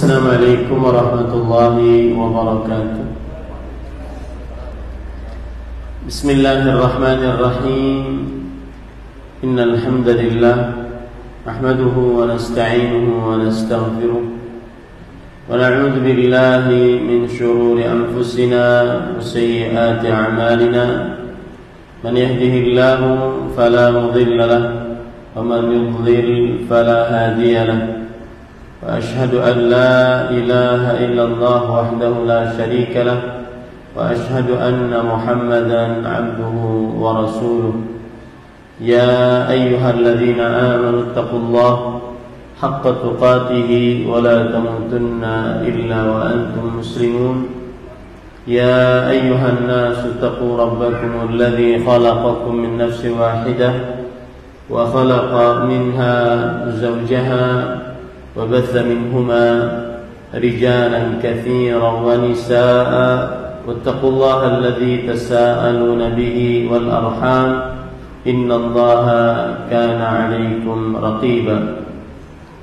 Assalamualaikum warahmatullahi wabarakatuh. Bismillahirrahmanirrahim. Innal hamdalillah nahmaduhu wa nasta'inuhu wa nastaghfiruh wa na'udzu billahi min shururi anfusina wa sayyiati a'malina. Man yahdihillahu fala mudilla lahu wa man yudlil fala hadiya lahu. وأشهد أن لا إله إلا الله وحده لا شريك له وأشهد أن محمدا عبده ورسوله. يا أيها الذين آمنوا اتقوا الله حق تقاته ولا تموتن إلا وأنتم مسلمون. يا أيها الناس اتقوا ربكم الذي خلقكم من نفس واحدة وخلق منها زوجها وبث منهما رجالا كثيرا ونساء واتقوا الله الذي تساءلون به والأرحام إن الله كان عليكم رقيبا.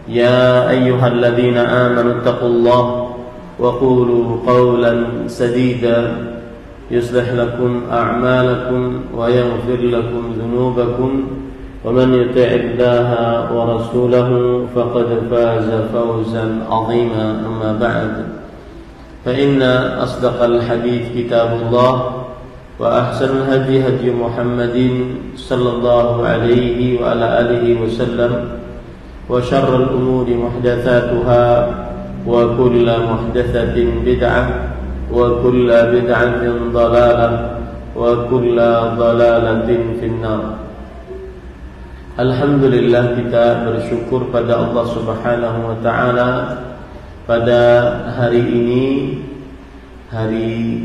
يا أيها الذين آمنوا اتقوا الله وقولوا قولا سديدا يصلح لكم أعمالكم ويغفر لكم ذنوبكم ومن يطع الله ورسوله فقد فاز فوزا عظيما. أما بعد فإن أصدق الحديث كتاب الله وأحسن الهدي هدي محمد صلى الله عليه وعلى آله وسلم وشر الأمور محدثاتها وكل محدثة بدعة وكل بدعة ضلالة وكل ضلالة في النار. Alhamdulillah, kita bersyukur pada Allah Subhanahu wa ta'ala pada hari ini, hari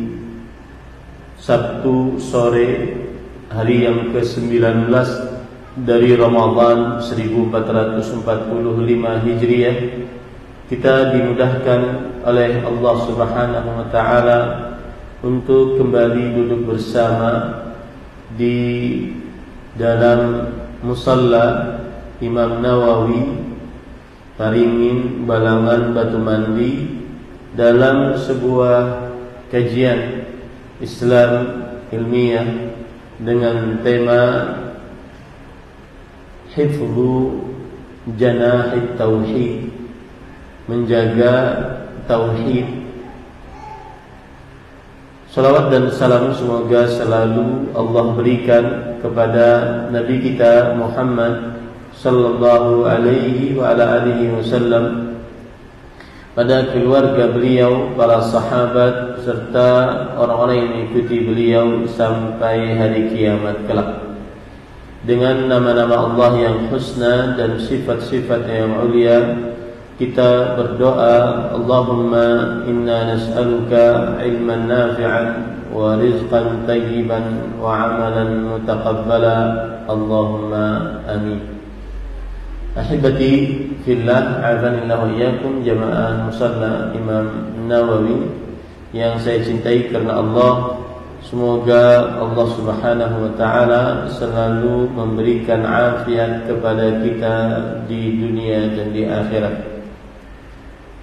Sabtu sore, hari yang ke-19 dari Ramadan 1445 Hijriah. Kita dimudahkan oleh Allah Subhanahu wa ta'ala untuk kembali duduk bersama di dalam Musalla Imam Nawawi, Paringin, Balangan, Batu Mandi, dalam sebuah kajian Islam ilmiah dengan tema Hifdzu Janahit Tauhid, menjaga tauhid. Salawat dan salam semoga selalu Allah berikan kepada Nabi kita Muhammad sallallahu alaihi wa ala alihi wasallam, pada keluarga beliau, para sahabat, serta orang-orang yang mengikuti beliau sampai hari kiamat kelak. Dengan nama-nama Allah yang husna dan sifat-sifat yang mulia, kita berdoa, Allahumma inna nas'aluka ilman nafi'an wa rizqan tayyiban wa amalan mutaqabbala, Allahumma amin. Ahibati fillah, a'zanillahu iyyakum, jamaah musalla Imam Nawawi yang saya cintai karena Allah. Semoga Allah Subhanahu wa ta'ala selalu memberikan afiat kepada kita di dunia dan di akhirat.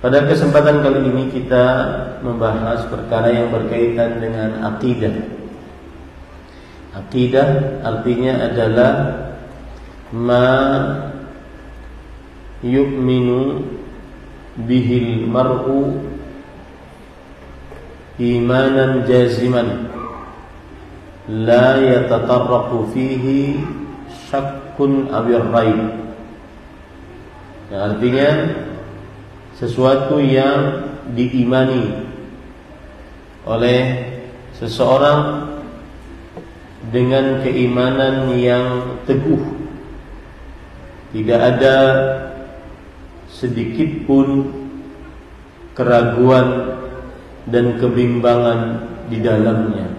Pada kesempatan kali ini kita membahas perkara yang berkaitan dengan akidah. Akidah artinya adalah ma yu'minu bihil mar'u imanan jaziman la yatatarraqu fihi syakkun awir raib. Artinya sesuatu yang diimani oleh seseorang dengan keimanan yang teguh, tidak ada sedikit pun keraguan dan kebimbangan di dalamnya.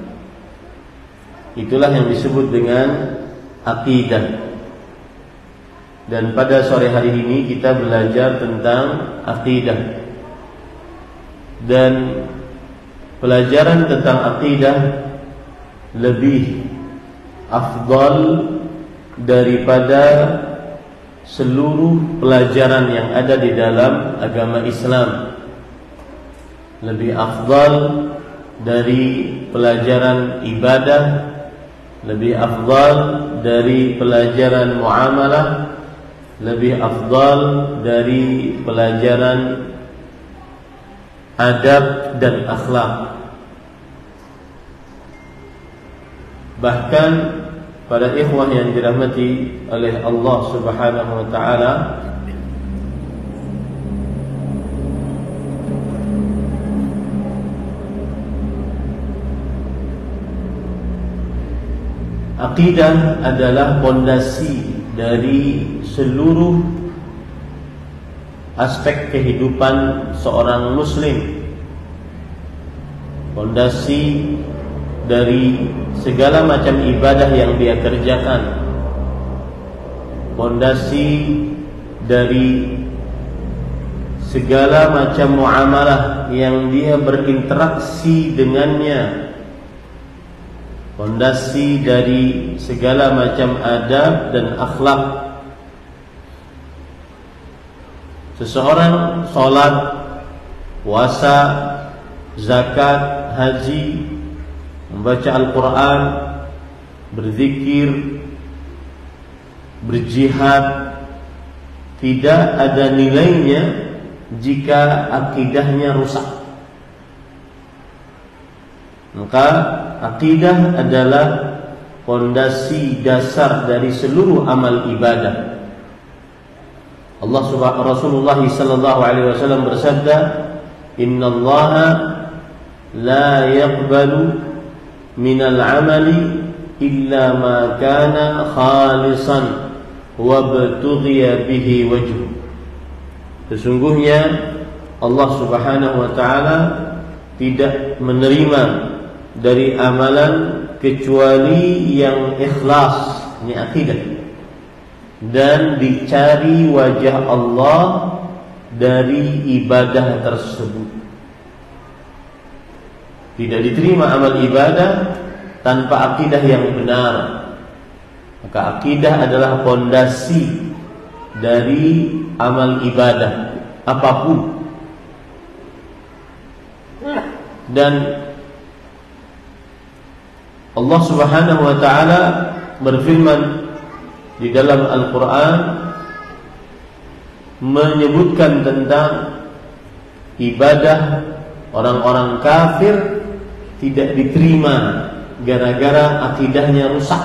Itulah yang disebut dengan akidah. Dan pada sore hari ini kita belajar tentang akidah. Dan pelajaran tentang akidah lebih afdal daripada seluruh pelajaran yang ada di dalam agama Islam, lebih afdal dari pelajaran ibadah, lebih afdal dari pelajaran muamalah, lebih afdal dari pelajaran adab dan akhlak. Bahkan para ikhwah yang dirahmati oleh Allah Subhanahu wa taala, akidah adalah pondasi dari seluruh aspek kehidupan seorang muslim. Pondasi dari segala macam ibadah yang dia kerjakan. Pondasi dari segala macam muamalah yang dia berinteraksi dengannya. Pondasi dari segala macam adab dan akhlak. Seseorang sholat, puasa, zakat, haji, membaca Al-Quran, berzikir, berjihad, tidak ada nilainya jika akidahnya rusak. Maka akidah adalah pondasi dasar dari seluruh amal ibadah. Rasulullah sallallahu alaihi wasallam bersabda, "Innallaha la yaqbalu minal amali illa ma kana khalisan wa btughiya bihi wajhu." Sesungguhnya Allah Subhanahu wa taala tidak menerima dari amalan kecuali yang ikhlas, ini akidah, dan dicari wajah Allah dari ibadah tersebut. Tidak diterima amal ibadah tanpa akidah yang benar. Maka akidah adalah pondasi dari amal ibadah apapun. Dan Allah Subhanahu wa taala berfirman di dalam Al-Quran menyebutkan tentang ibadah orang-orang kafir tidak diterima gara-gara akidahnya rusak.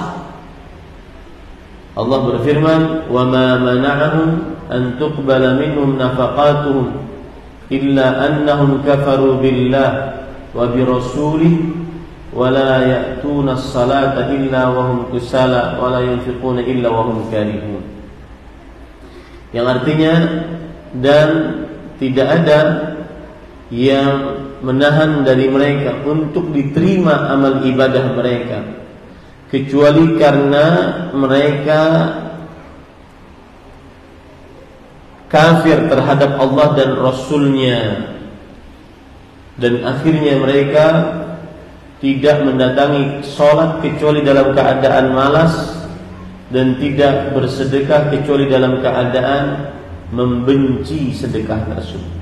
Allah berfirman, "Wa ma mana'ahum an tuqbala minhum nafaqatuhum illa annahum kafaru billah wa bi rasulih wa la ya'tuna as-salata illa wa hum kusala wa la yunfiquna illa wa hum karihun." Yang artinya, dan tidak ada yang menahan dari mereka untuk diterima amal ibadah mereka kecuali karena mereka kafir terhadap Allah dan Rasulnya, dan akhirnya mereka tidak mendatangi sholat kecuali dalam keadaan malas, dan tidak bersedekah kecuali dalam keadaan membenci sedekah tersebut.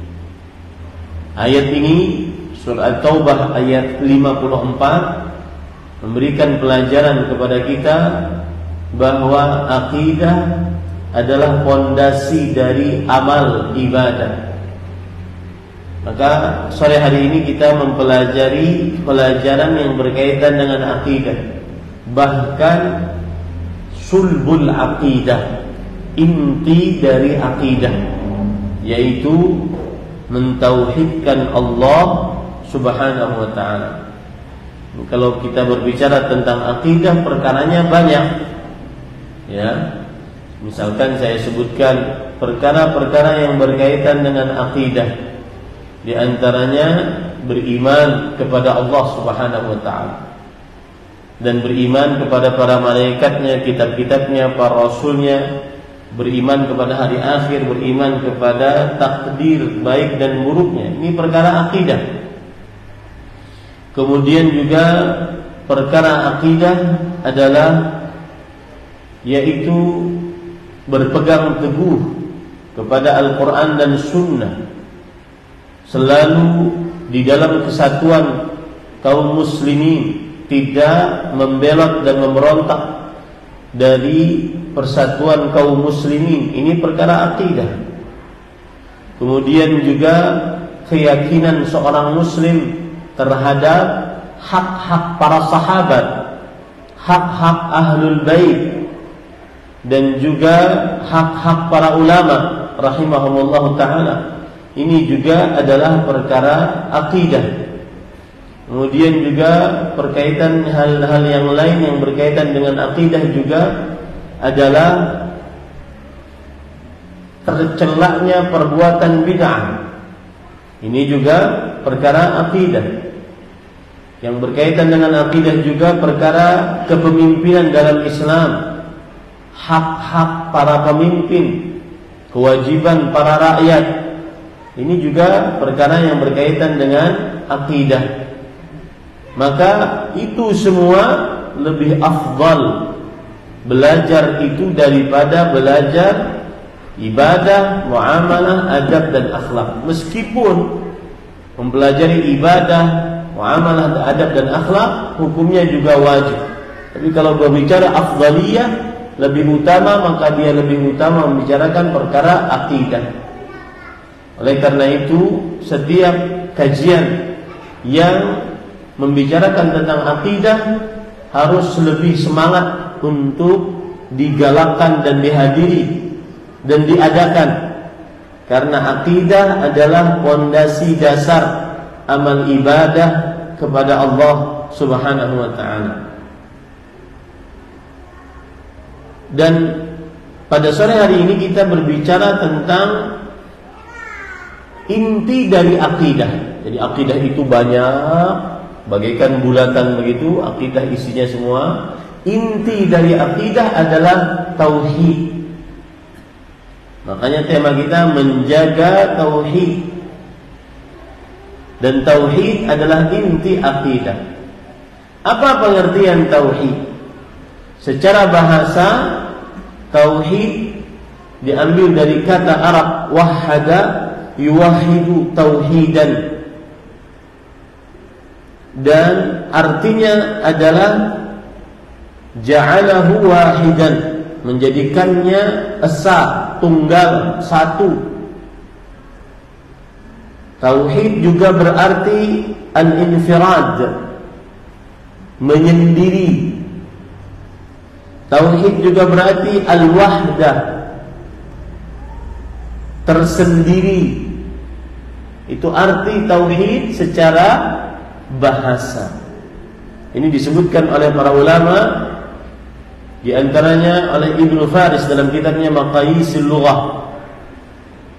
Ayat ini surah At-Taubah ayat 54 memberikan pelajaran kepada kita bahwa akidah adalah pondasi dari amal ibadah. Maka sore hari ini kita mempelajari pelajaran yang berkaitan dengan akidah, bahkan sulbul akidah, inti dari akidah, yaitu mentauhidkan Allah Subhanahu wa ta'ala. Kalau kita berbicara tentang akidah, perkaranya banyak, ya. Misalkan saya sebutkan perkara-perkara yang berkaitan dengan akidah. Di antaranya beriman kepada Allah Subhanahu wa ta'ala, dan beriman kepada para malaikatnya, kitab-kitabnya, para rasulnya, beriman kepada hari akhir, beriman kepada takdir baik dan buruknya. Ini perkara akidah. Kemudian juga perkara akidah adalah yaitu berpegang teguh kepada Al-Quran dan Sunnah, selalu di dalam kesatuan kaum muslimin, tidak membelot dan memberontak dari persatuan kaum muslimin. Ini perkara akidah. Kemudian juga keyakinan seorang muslim terhadap hak-hak para sahabat, hak-hak ahlul bait, dan juga hak-hak para ulama rahimahumullah ta'ala. Ini juga adalah perkara akidah. Kemudian juga berkaitan hal-hal yang lain yang berkaitan dengan akidah juga adalah tercelaknya perbuatan bid'ah. Ini juga perkara akidah. Yang berkaitan dengan akidah juga perkara kepemimpinan dalam Islam, hak-hak para pemimpin, kewajiban para rakyat. Ini juga perkara yang berkaitan dengan akidah. Maka itu semua lebih afdal belajar itu daripada belajar ibadah, muamalah, adab dan akhlak. Meskipun mempelajari ibadah, muamalah, adab dan akhlak hukumnya juga wajib. Tapi kalau berbicara afdaliyah, lebih utama, maka dia lebih utama membicarakan perkara akidah. Oleh karena itu, setiap kajian yang membicarakan tentang akidah harus lebih semangat untuk digalakkan dan dihadiri dan diadakan. Karena akidah adalah fondasi dasar amal ibadah kepada Allah Subhanahu wa ta'ala. Dan pada sore hari ini kita berbicara tentang inti dari akidah. Jadi akidah itu banyak, bagaikan bulatan begitu, akidah isinya semua. Inti dari akidah adalah tauhid. Makanya tema kita menjaga tauhid. Dan tauhid adalah inti akidah. Apa pengertian tauhid? Secara bahasa, tauhid diambil dari kata Arab wahada yuwahidu tauhidan, dan artinya adalah ja'alahu wahidan, menjadikannya esa, tunggal, satu. Tauhid juga berarti al-infirad, menyendiri. Tauhid juga berarti al-wahdah, tersendiri. Itu arti tauhid secara bahasa. Ini disebutkan oleh para ulama, di antaranya oleh Ibnu Faris dalam kitabnya Maqayisul Lughah,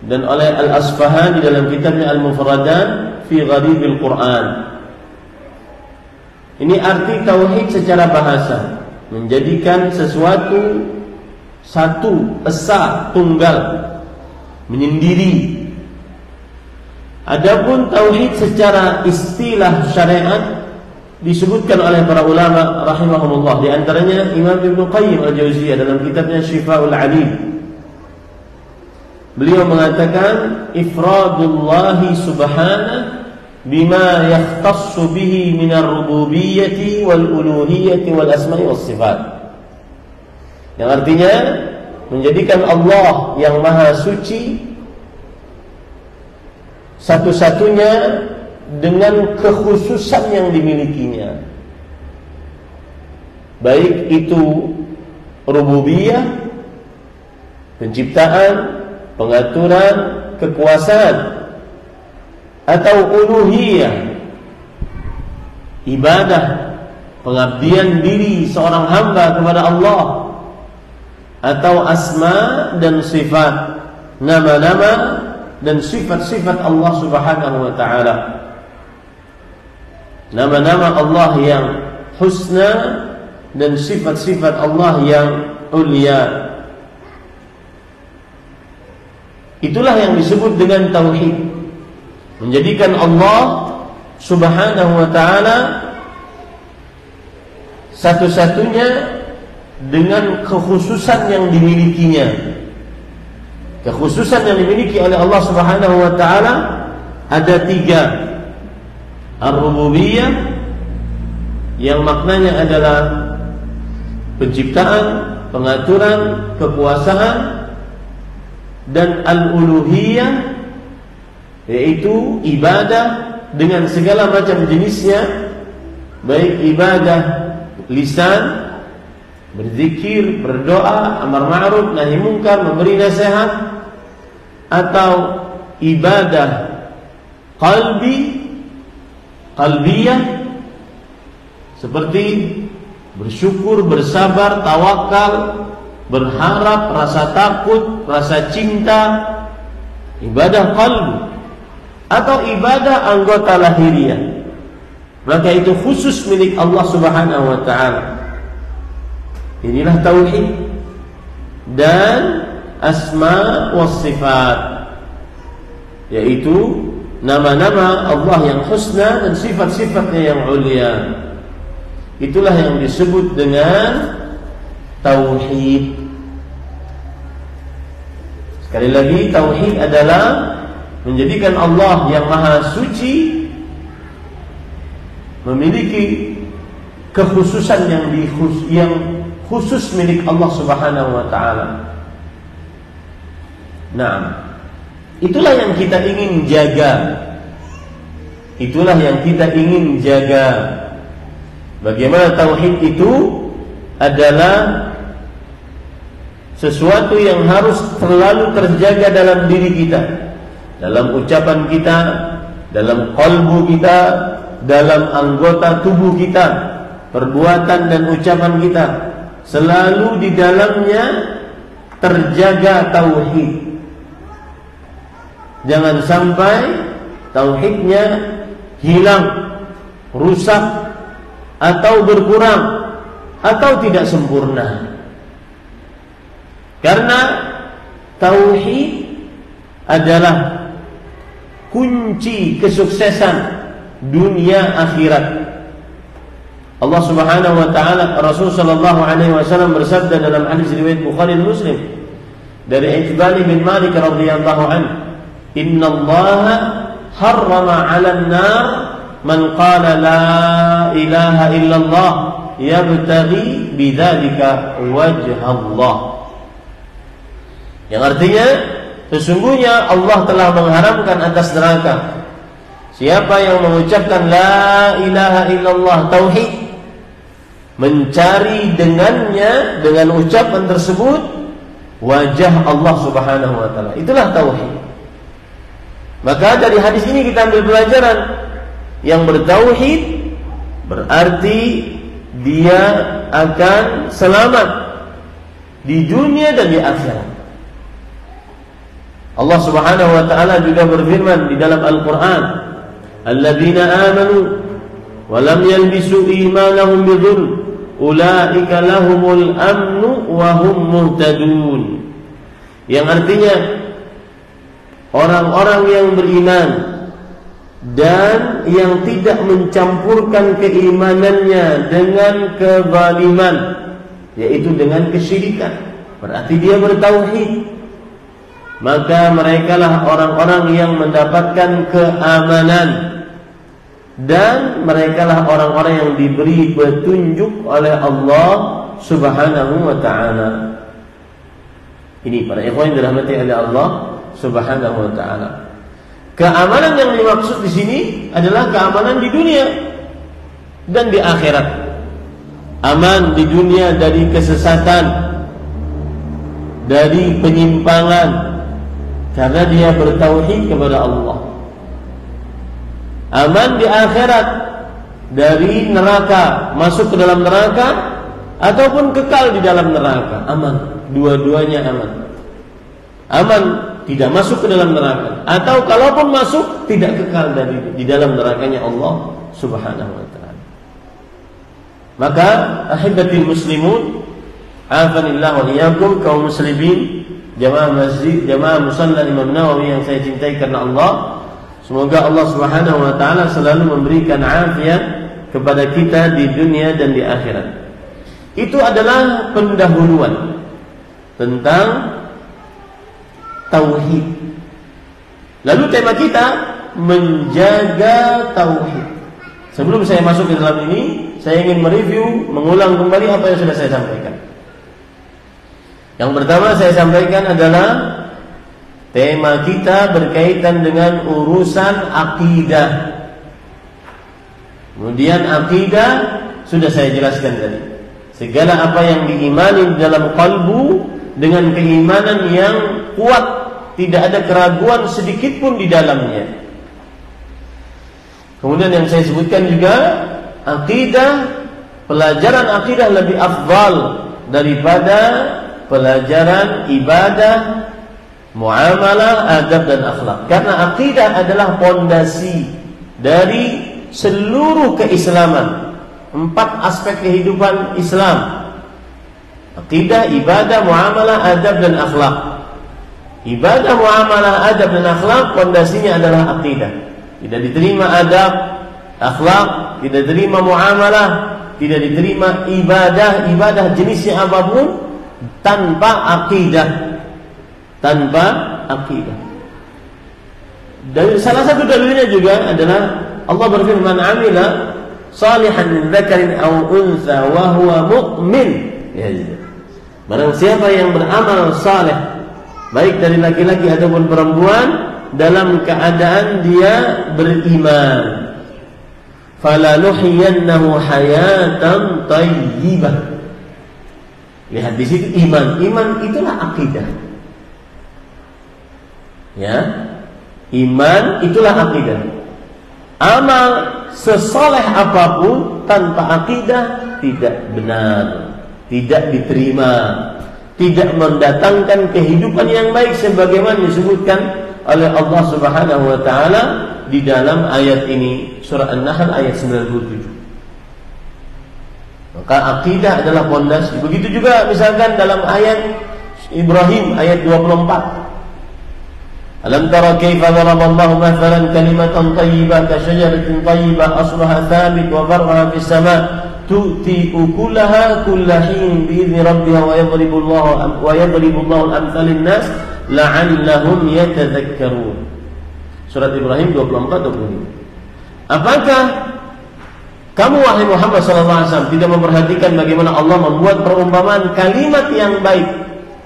dan oleh Al-Asfahani dalam kitabnya Al-Mufradan fi Gharibil Quran. Ini arti tauhid secara bahasa, menjadikan sesuatu satu, esa, tunggal, menyendiri. Adapun tauhid secara istilah syariat disebutkan oleh para ulama rahimahumullah, di antaranya Imam Ibnu Qayyim Al-Jauziyah dalam kitabnya Syifaul Alim. Beliau mengatakan ifradullahi subhanahu bima yakhtassu bihi minar rububiyyati wal uluhiyyati wal asma'i was sifat. Yang artinya menjadikan Allah yang maha suci satu-satunya dengan kekhususan yang dimilikinya, baik itu rububiyah, penciptaan, pengaturan, kekuasaan, atau uluhiyah, ibadah, pengabdian diri seorang hamba kepada Allah, atau asma dan sifat, nama-nama dan sifat-sifat Allah Subhanahu wa ta'ala. Nama-nama Allah yang husna dan sifat-sifat Allah yang ulia. Itulah yang disebut dengan tauhid, menjadikan Allah Subhanahu wa ta'ala satu-satunya dengan kekhususan yang dimilikinya. Kekhususan yang dimiliki oleh Allah Subhanahu wa ta'ala ada 3. Ar-rububiyah yang maknanya adalah penciptaan, pengaturan, kekuasaan, dan al-uluhiyah yaitu ibadah dengan segala macam jenisnya, baik ibadah lisan, berzikir, berdoa, amar ma'ruf, nahi munkar, memberi nasihat, atau ibadah qalbiyah seperti bersyukur, bersabar, tawakal, berharap, rasa takut, rasa cinta, ibadah qalbi, atau ibadah anggota lahiriah, maka itu khusus milik Allah Subhanahu wa ta'ala. Inilah tauhid dan asma wa sifat, yaitu nama-nama Allah yang husna dan sifat-sifatnya yang ulia. Itulah yang disebut dengan tauhid. Sekali lagi, tauhid adalah menjadikan Allah yang maha suci memiliki kekhususan yang khusus milik Allah Subhanahu wa ta'ala. Nah, itulah yang kita ingin jaga. Itulah yang kita ingin jaga. Bagaimana tauhid itu adalah sesuatu yang harus selalu terjaga dalam diri kita, dalam ucapan kita, dalam qalbu kita, dalam anggota tubuh kita, perbuatan dan ucapan kita, selalu di dalamnya terjaga tauhid. Jangan sampai tauhidnya hilang, rusak, atau berkurang, atau tidak sempurna. Karena tauhid adalah kunci kesuksesan dunia akhirat. Allah Subhanahu wa ta'ala, Rasul sallallahu alaihi wasallam bersabda dalam hadis riwayat Bukhari dan Muslim dari Itbani bin Malik radhiyallahu anhu, "Inna Allah harrama 'alan nar man qala la ilaha illallah yabtaghi bidzalika wajha Allah." Yang artinya, sesungguhnya Allah telah mengharamkan atas neraka siapa yang mengucapkan la ilaha illallah, tauhid, mencari dengannya, dengan ucapan tersebut, wajah Allah Subhanahu wa ta'ala. Itulah tauhid. Maka dari hadis ini kita ambil pelajaran, yang bertauhid berarti dia akan selamat di dunia dan di akhirat. Allah Subhanahu wa ta'ala juga berfirman di dalam Al-Quran, "Alladzina amanu wa lam yalbisu imanahum bidzulm ulaika lahumul amnu wa hum muhtadun." Yang artinya, orang-orang yang beriman dan yang tidak mencampurkan keimanannya dengan kezaliman, yaitu dengan kesyirikan, berarti dia bertauhid. Maka merekalah orang-orang yang mendapatkan keamanan, dan merekalah orang-orang yang diberi petunjuk oleh Allah Subhanahu wa ta'ala. Ini para ikhwan yang dirahmati oleh Allah Subhanahu wa ta'ala. Keamanan yang dimaksud di sini adalah keamanan di dunia dan di akhirat. Aman di dunia dari kesesatan, dari penyimpangan, karena dia bertauhid kepada Allah. Aman di akhirat dari neraka, masuk ke dalam neraka ataupun kekal di dalam neraka. Aman, dua-duanya aman. Aman tidak masuk ke dalam neraka, atau kalaupun masuk tidak kekal di dalam nerakanya Allah Subhanahu wa ta'ala. Maka ahibatil muslimun, afanillah wa iyyakum, kaum muslimin, jamaah masjid, jamaah musalla Imam Nawawi yang saya cintai karena Allah, semoga Allah Subhanahu wa ta'ala selalu memberikan afiat kepada kita di dunia dan di akhirat. Itu adalah pendahuluan tentang tauhid. Lalu tema kita menjaga tauhid. Sebelum saya masuk ke dalam ini, saya ingin mereview, mengulang kembali apa yang sudah saya sampaikan. Yang pertama saya sampaikan adalah tema kita berkaitan dengan urusan akidah. Kemudian akidah sudah saya jelaskan tadi. Segala apa yang diimani dalam kalbu dengan keimanan yang kuat, tidak ada keraguan sedikit pun di dalamnya. Kemudian yang saya sebutkan juga, akidah, pelajaran akidah lebih afdal daripada pelajaran ibadah, muamalah, adab dan akhlak. Karena akidah adalah pondasi dari seluruh keislaman. 4 aspek kehidupan Islam: akidah, ibadah, muamalah, adab dan akhlak. Ibadah, muamalah, adab dan akhlak pondasinya adalah akidah. Tidak diterima adab, akhlak, tidak diterima muamalah, tidak diterima ibadah jenisnya apapun tanpa akidah. Dan salah satu dalilnya juga adalah Allah berfirman, "Amila salihan min dzakarin aw untha wa huwa mu'min." Ya, barang siapa yang beramal saleh, baik dari laki-laki ataupun perempuan, dalam keadaan dia beriman, falanuhyiyannahu hayatan thayyibah. Lihat di situ iman itulah akidah. Ya, iman itulah akidah. Amal sesoleh apapun tanpa akidah tidak benar, tidak diterima, tidak mendatangkan kehidupan yang baik sebagaimana disebutkan oleh Allah Subhanahu wa taala di dalam ayat ini, surah An-Nahl ayat 97. Maka akidah adalah pondasi. Begitu juga misalkan dalam ayat Ibrahim ayat 24. Alam tara kaifa daraballahu mathalan kalimatan thayyibatan ka syajaratin thayyibah asluha thabit wa far'uha fis sama' tu'ti ukulaha kullahin bi idzni rabbiha wa yadribu Allahu al-amthal lin-nas la'allahum yatadhakkarun. Surat Ibrahim 24-25. Apakah kamu wahai Muhammad sallallahu alaihi wasallam tidak memperhatikan bagaimana Allah membuat perumpamaan kalimat yang baik?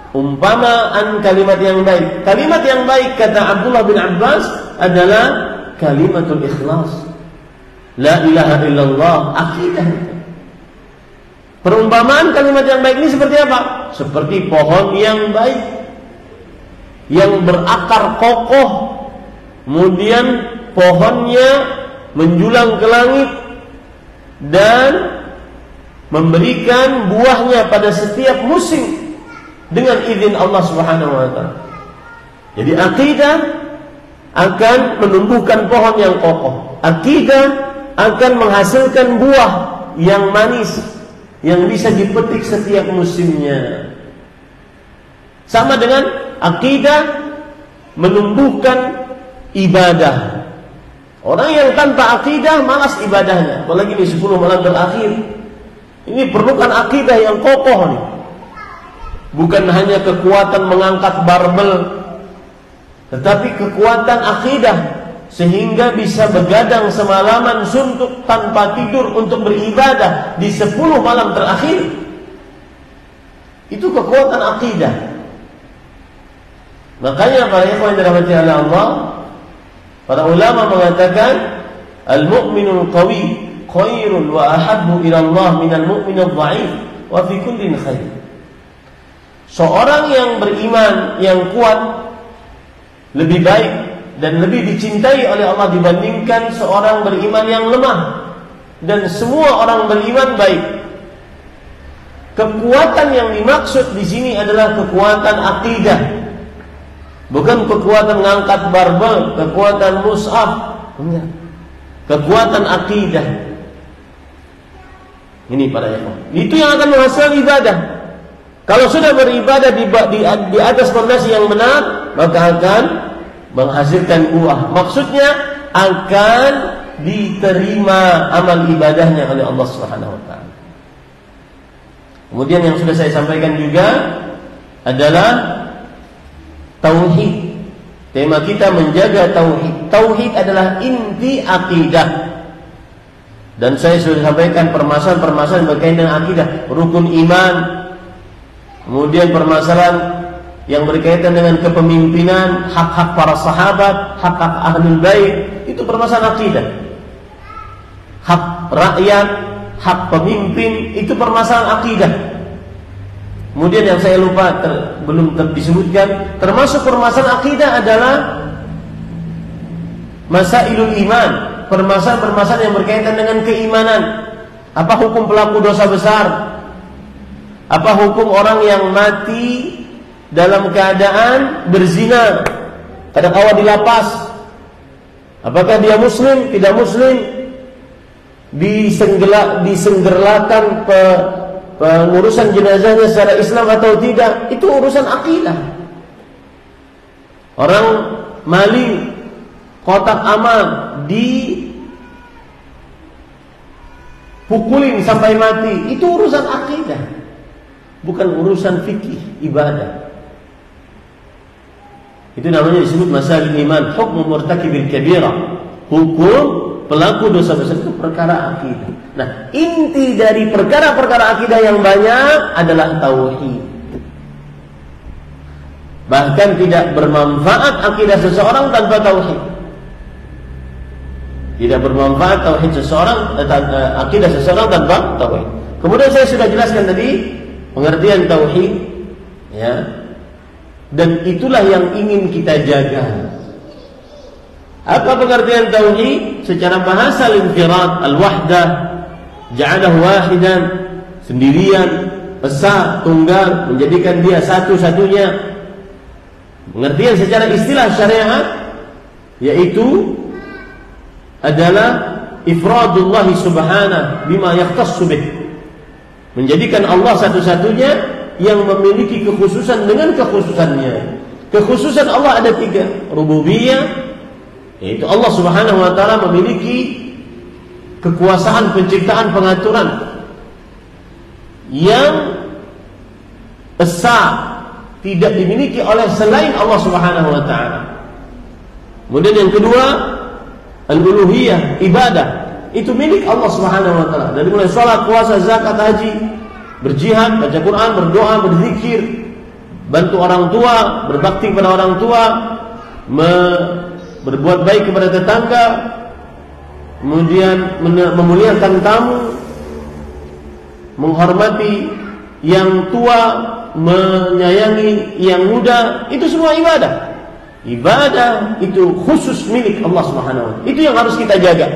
Umpamaan kalimat yang baik. Kalimat yang baik kata Abdullah bin Abbas adalah kalimatul ikhlas. La ilaha illallah, akidah. Perumpamaan kalimat yang baik ini seperti apa? Seperti pohon yang baik, yang berakar kokoh, kemudian pohonnya menjulang ke langit dan memberikan buahnya pada setiap musim dengan izin Allah Subhanahu wa taala. Jadi akidah akan menumbuhkan pohon yang kokoh. Akidah akan menghasilkan buah yang manis yang bisa dipetik setiap musimnya. Sama dengan akidah menumbuhkan ibadah. Orang yang tanpa akidah malas ibadahnya, apalagi di 10 malam terakhir. Ini perlukan akidah yang kokoh nih. Bukan hanya kekuatan mengangkat barbel, tetapi kekuatan akidah sehingga bisa begadang semalaman suntuk tanpa tidur untuk beribadah di 10 malam terakhir. Itu kekuatan akidah. Makanya para ikhwan yang dirahmati oleh Allah, para ulama mengatakan al-mu'minul qawi khairun wa ahabbu ila Allah minal mu'minil dha'if wa fi kullin khair. Seorang yang beriman yang kuat lebih baik dan lebih dicintai oleh Allah dibandingkan seorang beriman yang lemah. Dan semua orang beriman baik. Kekuatan yang dimaksud di sini adalah kekuatan akidah. Bukan kekuatan mengangkat barbel, kekuatan mushaf. Enggak. Kekuatan akidah. Ini para ikhwan. Itu yang akan menghasilkan ibadah. Kalau sudah beribadah di atas fondasi yang benar, maka akan menghasilkan buah. Maksudnya akan diterima amal ibadahnya oleh Allah Subhanahu wa taala. Kemudian yang sudah saya sampaikan juga adalah tauhid. Tema kita menjaga tauhid. Tauhid adalah inti akidah. Dan saya sudah sampaikan permasalahan-permasalahan berkaitan dengan akidah, rukun iman, kemudian permasalahan yang berkaitan dengan kepemimpinan, hak-hak para sahabat, hak-hak ahlul bait, itu permasalahan akidah. Hak rakyat, hak pemimpin, itu permasalahan akidah. Kemudian yang saya lupa belum disebutkan, termasuk permasalahan akidah adalah masailul iman, permasalahan-permasalahan yang berkaitan dengan keimanan. Apa hukum pelaku dosa besar? Apa hukum orang yang mati dalam keadaan berzina, kadang awal di lapas? Apakah dia muslim, tidak muslim? Disenggerlakan pengurusan jenazahnya secara Islam atau tidak? Itu urusan akidah. Orang maling kotak amal dipukulin sampai mati, itu urusan akidah, bukan urusan fikih ibadah. Itu namanya disebut masalah iman, hukum murtakibil kabirah, hukum pelaku dosa besar, itu perkara akidah. Nah, inti dari perkara-perkara akidah yang banyak adalah tauhid. Bahkan tidak bermanfaat akidah seseorang tanpa tauhid. Tidak bermanfaat tauhid seseorang, akidah seseorang tanpa tauhid. Kemudian saya sudah jelaskan tadi pengertian tauhid, ya. Dan itulah yang ingin kita jaga. Apa pengertian tauhid? Secara bahasa al-infirad, al-wahdah, ja'alahu wahidan, sendirian, esa, tunggal, menjadikan dia satu-satunya. Pengertian secara istilah syariat yaitu adalah ifradullah subhanahu bima yakhtassu bih, menjadikan Allah satu-satunya yang memiliki kekhususan dengan kekhususannya. Kekhususan Allah ada 3, rububiyah, yaitu Allah subhanahu wa ta'ala memiliki kekuasaan penciptaan pengaturan yang esa, tidak dimiliki oleh selain Allah subhanahu wa ta'ala. Kemudian yang kedua, al-uluhiyah, ibadah, itu milik Allah subhanahu wa ta'ala. Dari mulai sholat, puasa, zakat, haji, berjihad, baca Quran, berdoa, berzikir, bantu orang tua, berbakti kepada orang tua, berbuat baik kepada tetangga, kemudian memuliakan tamu, menghormati yang tua, menyayangi yang muda, itu semua ibadah. Ibadah itu khusus milik Allah Subhanahu wa ta'ala. Itu yang harus kita jaga.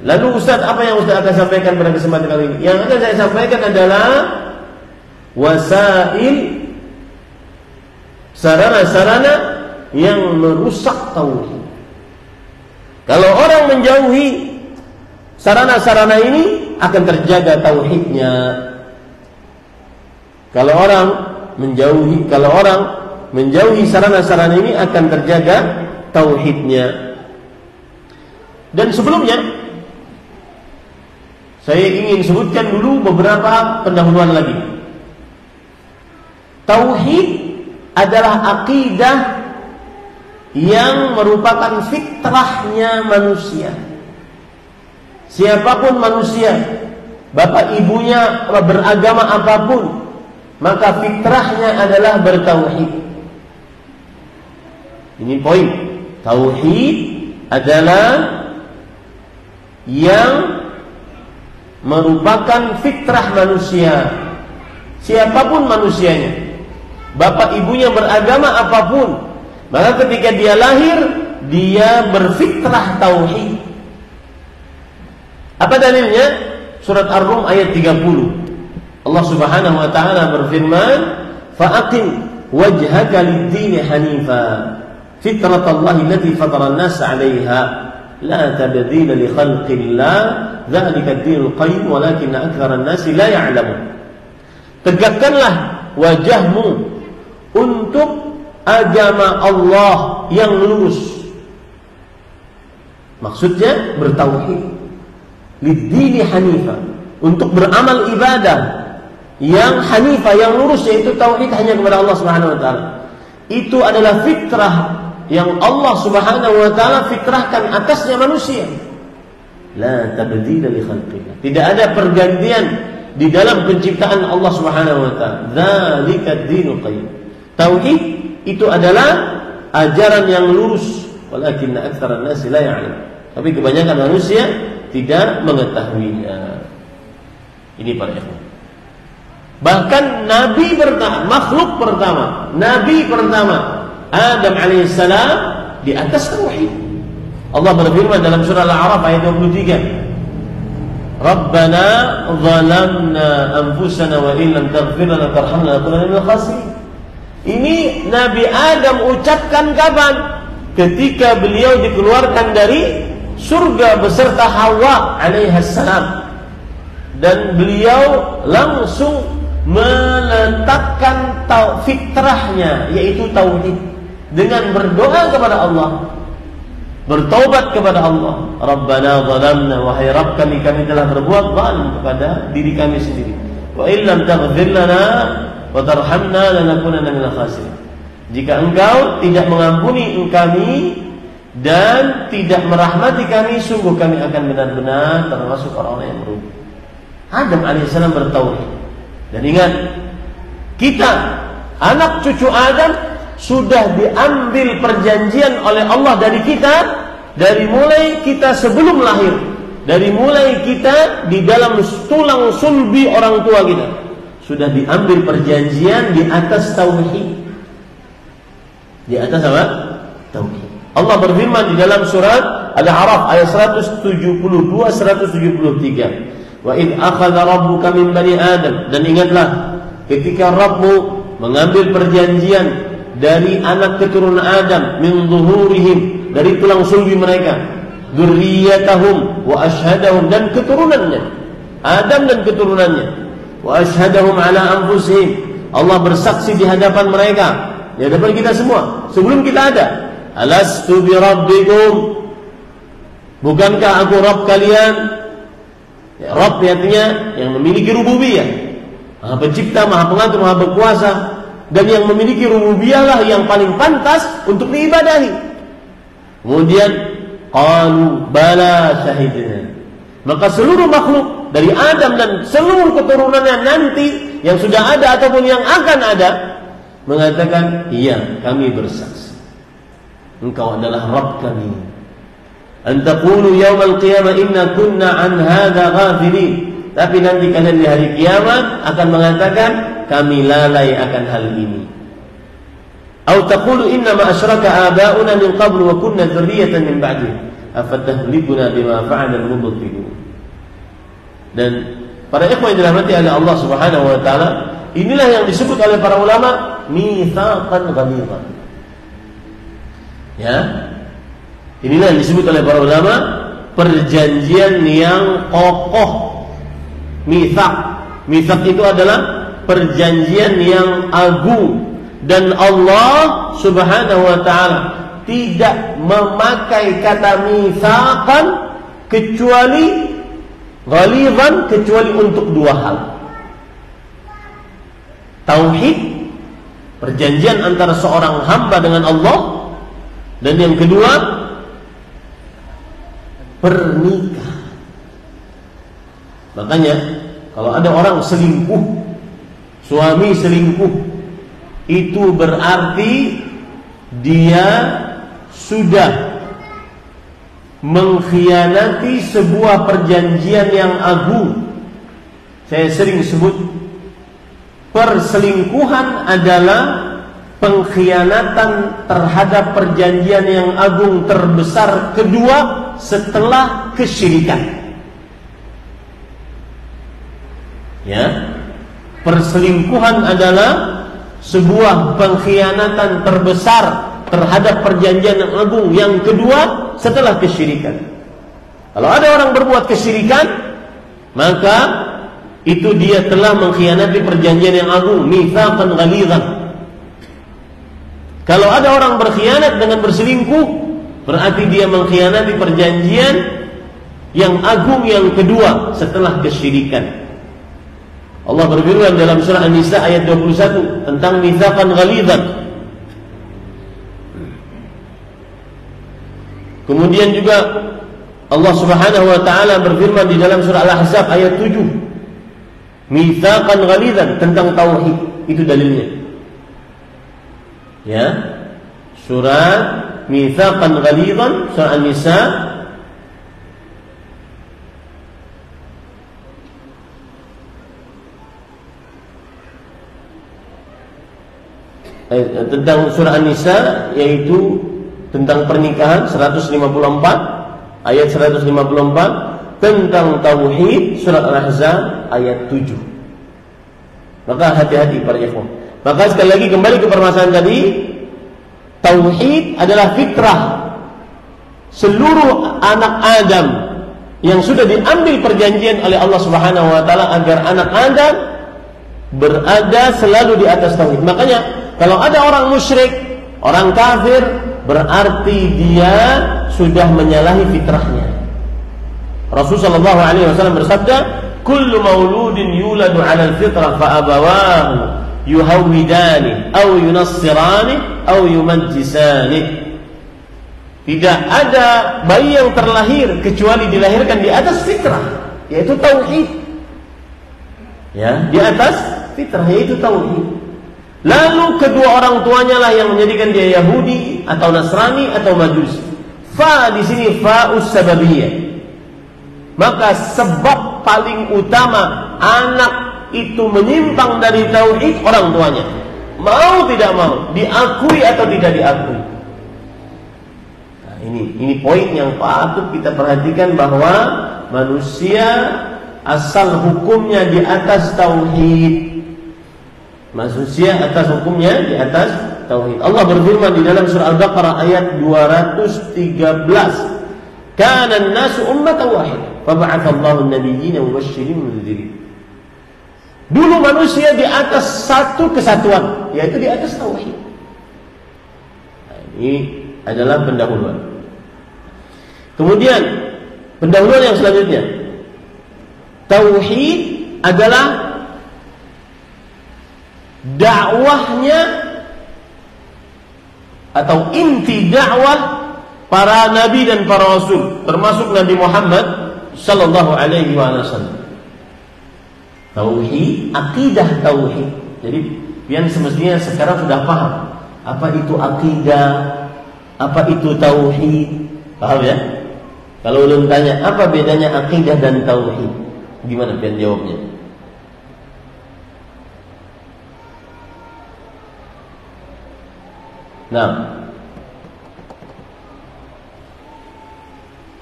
Lalu Ustaz, apa yang Ustaz akan sampaikan pada kesempatan kali ini? Yang akan saya sampaikan adalah wasail, sarana-sarana yang merusak tauhid. Kalau orang menjauhi sarana-sarana ini, akan terjaga tauhidnya. Kalau orang menjauhi sarana-sarana ini, akan terjaga tauhidnya. Dan sebelumnya saya ingin sebutkan dulu beberapa pendahuluan lagi. Tauhid adalah akidah yang merupakan fitrahnya manusia. Siapapun manusia, bapak ibunya beragama apapun, maka fitrahnya adalah bertauhid. Ini poin. Tauhid adalah yang merupakan fitrah manusia. Siapapun manusianya, bapak ibunya beragama apapun, maka ketika dia lahir, dia berfitrah tauhid. Apa dalilnya? Surat Ar-Rum ayat 30. Allah Subhanahu wa ta'ala berfirman, "Fa'aqim wajhaka lid-din hanifa, fitratallahi allati fatara an-nasa 'alayha, la tabdila li khalqillah, dzalika ad-dinul qayyim walakinna aktsara an-nasi la ya'lamun." Tegakkanlah wajahmu untuk agama Allah yang lurus. Maksudnya bertauhid. Lid-dini hanifa, untuk beramal ibadah yang hanifah, yang lurus, yaitu tauhid hanya kepada Allah Subhanahu wa taala. Itu adalah fitrah yang Allah Subhanahu wa taala fitrahkan atasnya manusia. La tabdila li khalqillah. Tidak ada pergantian di dalam penciptaan Allah Subhanahu wa taala. Dzalika dinul qayyim. Tauhid itu adalah ajaran yang lurus, walakinna aktsaran nasi la ya'lam. Tapi kebanyakan manusia tidak mengetahuinya. Ini para ikhwan. Bahkan nabi pertama, makhluk pertama, nabi pertama, Adam alaihissalam di atas tauhid. Allah berfirman dalam surah Al-A'raf ayat 23. Rabbana zalamna anfusana wa illam taghfir lana tarhamna lanakunanna minal khasirin. Ini Nabi Adam ucapkan kapan? Ketika beliau dikeluarkan dari surga beserta Hawa alaihissalam, dan beliau langsung meletakkan fitrahnya, yaitu tauhid, dengan berdoa kepada Allah, bertaubat kepada Allah. Rabbana zalamna, wahai Rabb kami telah berbuat zalim kepada diri kami sendiri. Wa illam taghfir lana wa tarhamna lanakunanna minal khasirin. Jika engkau tidak mengampuni kami dan tidak merahmati kami, sungguh kami akan benar-benar termasuk orang-orang yang merugi. Adam alaihissalam bertauhid. Dan ingat, kita anak cucu Adam sudah diambil perjanjian oleh Allah dari kita, dari mulai kita sebelum lahir, dari mulai kita di dalam tulang sulbi orang tua kita, sudah diambil perjanjian di atas tauhid. Di atas apa? Tauhid. Allah berfirman di dalam surat Al-A'raf ayat 172-173. Wa id akhadha rabbuka min bani Adam, dan ingatlah ketika Rabbmu mengambil perjanjian dari anak keturunan Adam, min zuhurihim, dari tulang sulbi mereka, dzurriyyatahum wa ashhadahum, dan keturunannya Adam dan keturunannya, wa ashhadahum ala anfusihim, Allah bersaksi di hadapan mereka, di hadapan kita semua sebelum kita ada. Alastu bi rabbikum, bukankah aku Rabb kalian? Ya, Rabb artinya yang memiliki rububiyah, Maha Pencipta, Maha Pengatur, Maha Berkuasa, dan yang memiliki rububiyah lah yang paling pantas untuk diibadahi. Kemudian qalu bala syahidna, maka seluruh makhluk dari Adam dan seluruh keturunannya nanti yang sudah ada ataupun yang akan ada mengatakan, iya, kami bersaksi engkau adalah Rabb kami. An taqulu yaumal qiyamah inna kunna an hadza ghafilin. Tapi nanti kalian di hari kiamat akan mengatakan, kami lalai akan hal ini. Atau taqulu inna ma asyraka aba'una min qablu wa kunna dzurriyyatan min ba'dihim afatahlikuna bima fa'ala al-mubtilun. Dan para ikhwan yang dirahmati oleh Allah Subhanahu wa taala, inilah yang disebut oleh para ulama mitsaqan ghalidhan. Ya. Inilah yang disebut oleh para ulama perjanjian yang kokoh. Mitsaq. Mitsaq itu adalah perjanjian yang agung, dan Allah Subhanahu wa taala tidak memakai kata mitsaqan kecuali ghalidhan, kecuali untuk dua hal. Tauhid, perjanjian antara seorang hamba dengan Allah, dan yang kedua pernikahan. Makanya kalau ada orang selingkuh, suami selingkuh, itu berarti dia sudah mengkhianati sebuah perjanjian yang agung. Saya sering sebut, perselingkuhan adalah pengkhianatan terhadap perjanjian yang agung terbesar kedua setelah kesyirikan. Ya, perselingkuhan adalah sebuah pengkhianatan terbesar terhadap perjanjian yang agung yang kedua setelah kesyirikan. Kalau ada orang berbuat kesyirikan, maka itu dia telah mengkhianati perjanjian yang agung, mitsaqan ghalidhan. Kalau ada orang berkhianat dengan berselingkuh, berarti dia mengkhianati perjanjian yang agung yang kedua setelah kesyirikan. Allah berfirman dalam surah An-Nisa ayat 21 tentang mitsaqan ghalidhan. Kemudian juga Allah Subhanahu wa taala berfirman di dalam surah Al-Ahzab ayat 7, mitsaqan ghalidzan, tentang tauhid. Itu dalilnya. Ya. Surah mitsaqan ghalidzan, surah An-Nisa tentang surah An-Nisa, yaitu tentang pernikahan 154 ayat 154, tentang tauhid surah Al-Ahzab ayat 7. Maka hati-hati para ikhwan. Maka sekali lagi kembali ke permasalahan tadi, tauhid adalah fitrah seluruh anak Adam yang sudah diambil perjanjian oleh Allah Subhanahu wa taala agar anak Adam berada selalu di atas tauhid. Makanya kalau ada orang musyrik, orang kafir, berarti dia sudah menyalahi fitrahnya. Rasulullah sallallahu alaihi wasallam bersabda, "Kullu mauludin yuladu 'ala al-fitrah fa abawahu yuhawwidani aw yunassirani aw yumajjisani." Tidak ada bayi yang terlahir kecuali dilahirkan di atas fitrah, yaitu tauhid. Ya, di atas fitrah, yaitu tauhid. Lalu kedua orang tuanya lah yang menjadikan dia Yahudi atau Nasrani atau Majusi. Fa di sini fa'us sababiyah. Maka sebab paling utama anak itu menyimpang dari tauhid orang tuanya. Mau tidak mau, diakui atau tidak diakui. Nah, ini poin yang patut kita perhatikan, bahwa manusia asal hukumnya di atas tauhid. Manusia atas hukumnya di atas tauhid. Allah berfirman di dalam surah Al-Baqarah ayat 213, "Kana an-nasu ummatan wahidah, fa ba'atha Allahu an-nabiyyina mubasysyirin wa mundzirin." Dulu manusia di atas satu kesatuan, yaitu di atas tauhid. Nah, ini adalah pendahuluan. Kemudian pendahuluan yang selanjutnya, tauhid adalah dakwahnya atau inti dakwah para nabi dan para rasul, termasuk Nabi Muhammad sallallahu alaihi wasallam. Tauhid, akidah tauhid. Jadi pian semestinya sekarang sudah paham apa itu akidah, apa itu tauhid. Paham ya? Kalau ulun tanya apa bedanya akidah dan tauhid, gimana pian jawabnya? Nah,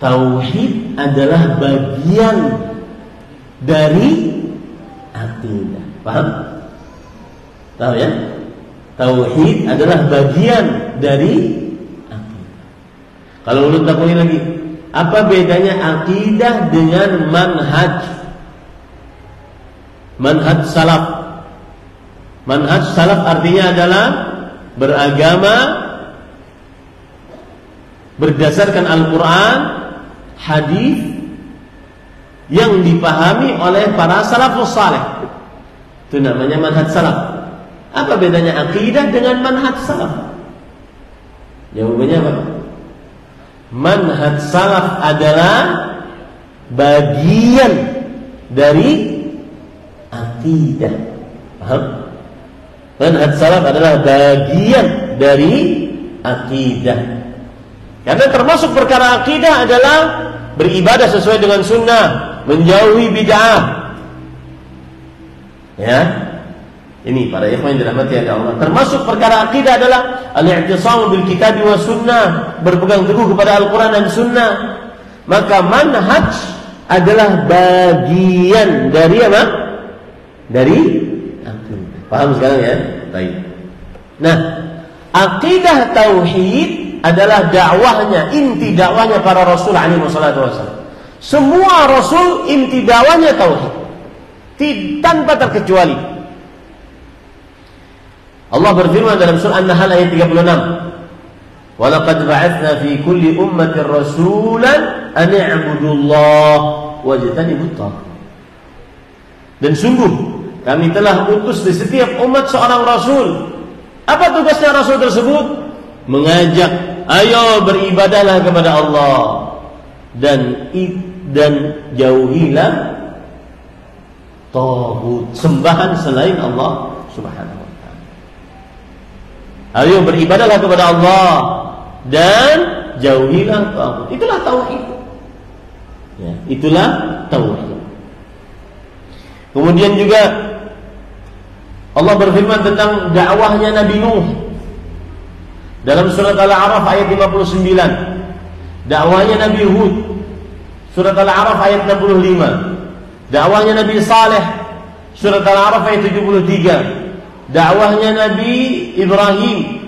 tauhid adalah bagian dari akidah. Paham? Tahu ya? Tauhid adalah bagian dari akidah. Kalau ulun takuni lagi, apa bedanya akidah dengan manhaj? Manhaj salaf. Manhaj salaf artinya adalah beragama berdasarkan Al-Quran, hadis yang dipahami oleh para salafus saleh. Itu namanya manhaj salaf. Apa bedanya akidah dengan manhaj salaf? Jawabannya apa? Manhaj salaf adalah bagian dari akidah. Paham? Manhaj salaf adalah bagian dari akidah. Karena termasuk perkara akidah adalah beribadah sesuai dengan sunnah, menjauhi bid'ah. Ya, ini para ikhwan yang dirahmati Allah. Termasuk perkara akidah adalah al-i'tisam bil kitab wa sunnah, berpegang teguh kepada Al-Quran dan sunnah. Maka manhaj adalah bagian dari apa? Dari akidah. Paham sekarang ya? Baik. Nah, akidah tauhid adalah dakwahnya, inti dakwahnya para rasul alaihi wassalatu wassalam. Semua rasul inti dakwahnya tauhid, tanpa terkecuali. Allah berfirman dalam surah An-Nahl ayat 36, "Wa laqad ba'atsna fi kulli ummatin rasulan an i'budullaha wajtanibut taghut." Dan sungguh kami telah utus di setiap umat seorang rasul. Apa tugasnya rasul tersebut? Mengajak, ayo beribadahlah kepada Allah. dan jauhilah taghut, sembahan selain Allah Subhanahu wa taala. Ayo beribadahlah kepada Allah dan jauhilah taghut. Itulah tauhid. Ya, itulah tauhid. Kemudian juga Allah berfirman tentang dakwahnya Nabi Nuh dalam surat Al-A'raf ayat 59. Dakwahnya Nabi Hud surat Al-A'raf ayat 65. Dakwahnya Nabi Saleh surat Al-A'raf ayat 73. Dakwahnya Nabi Ibrahim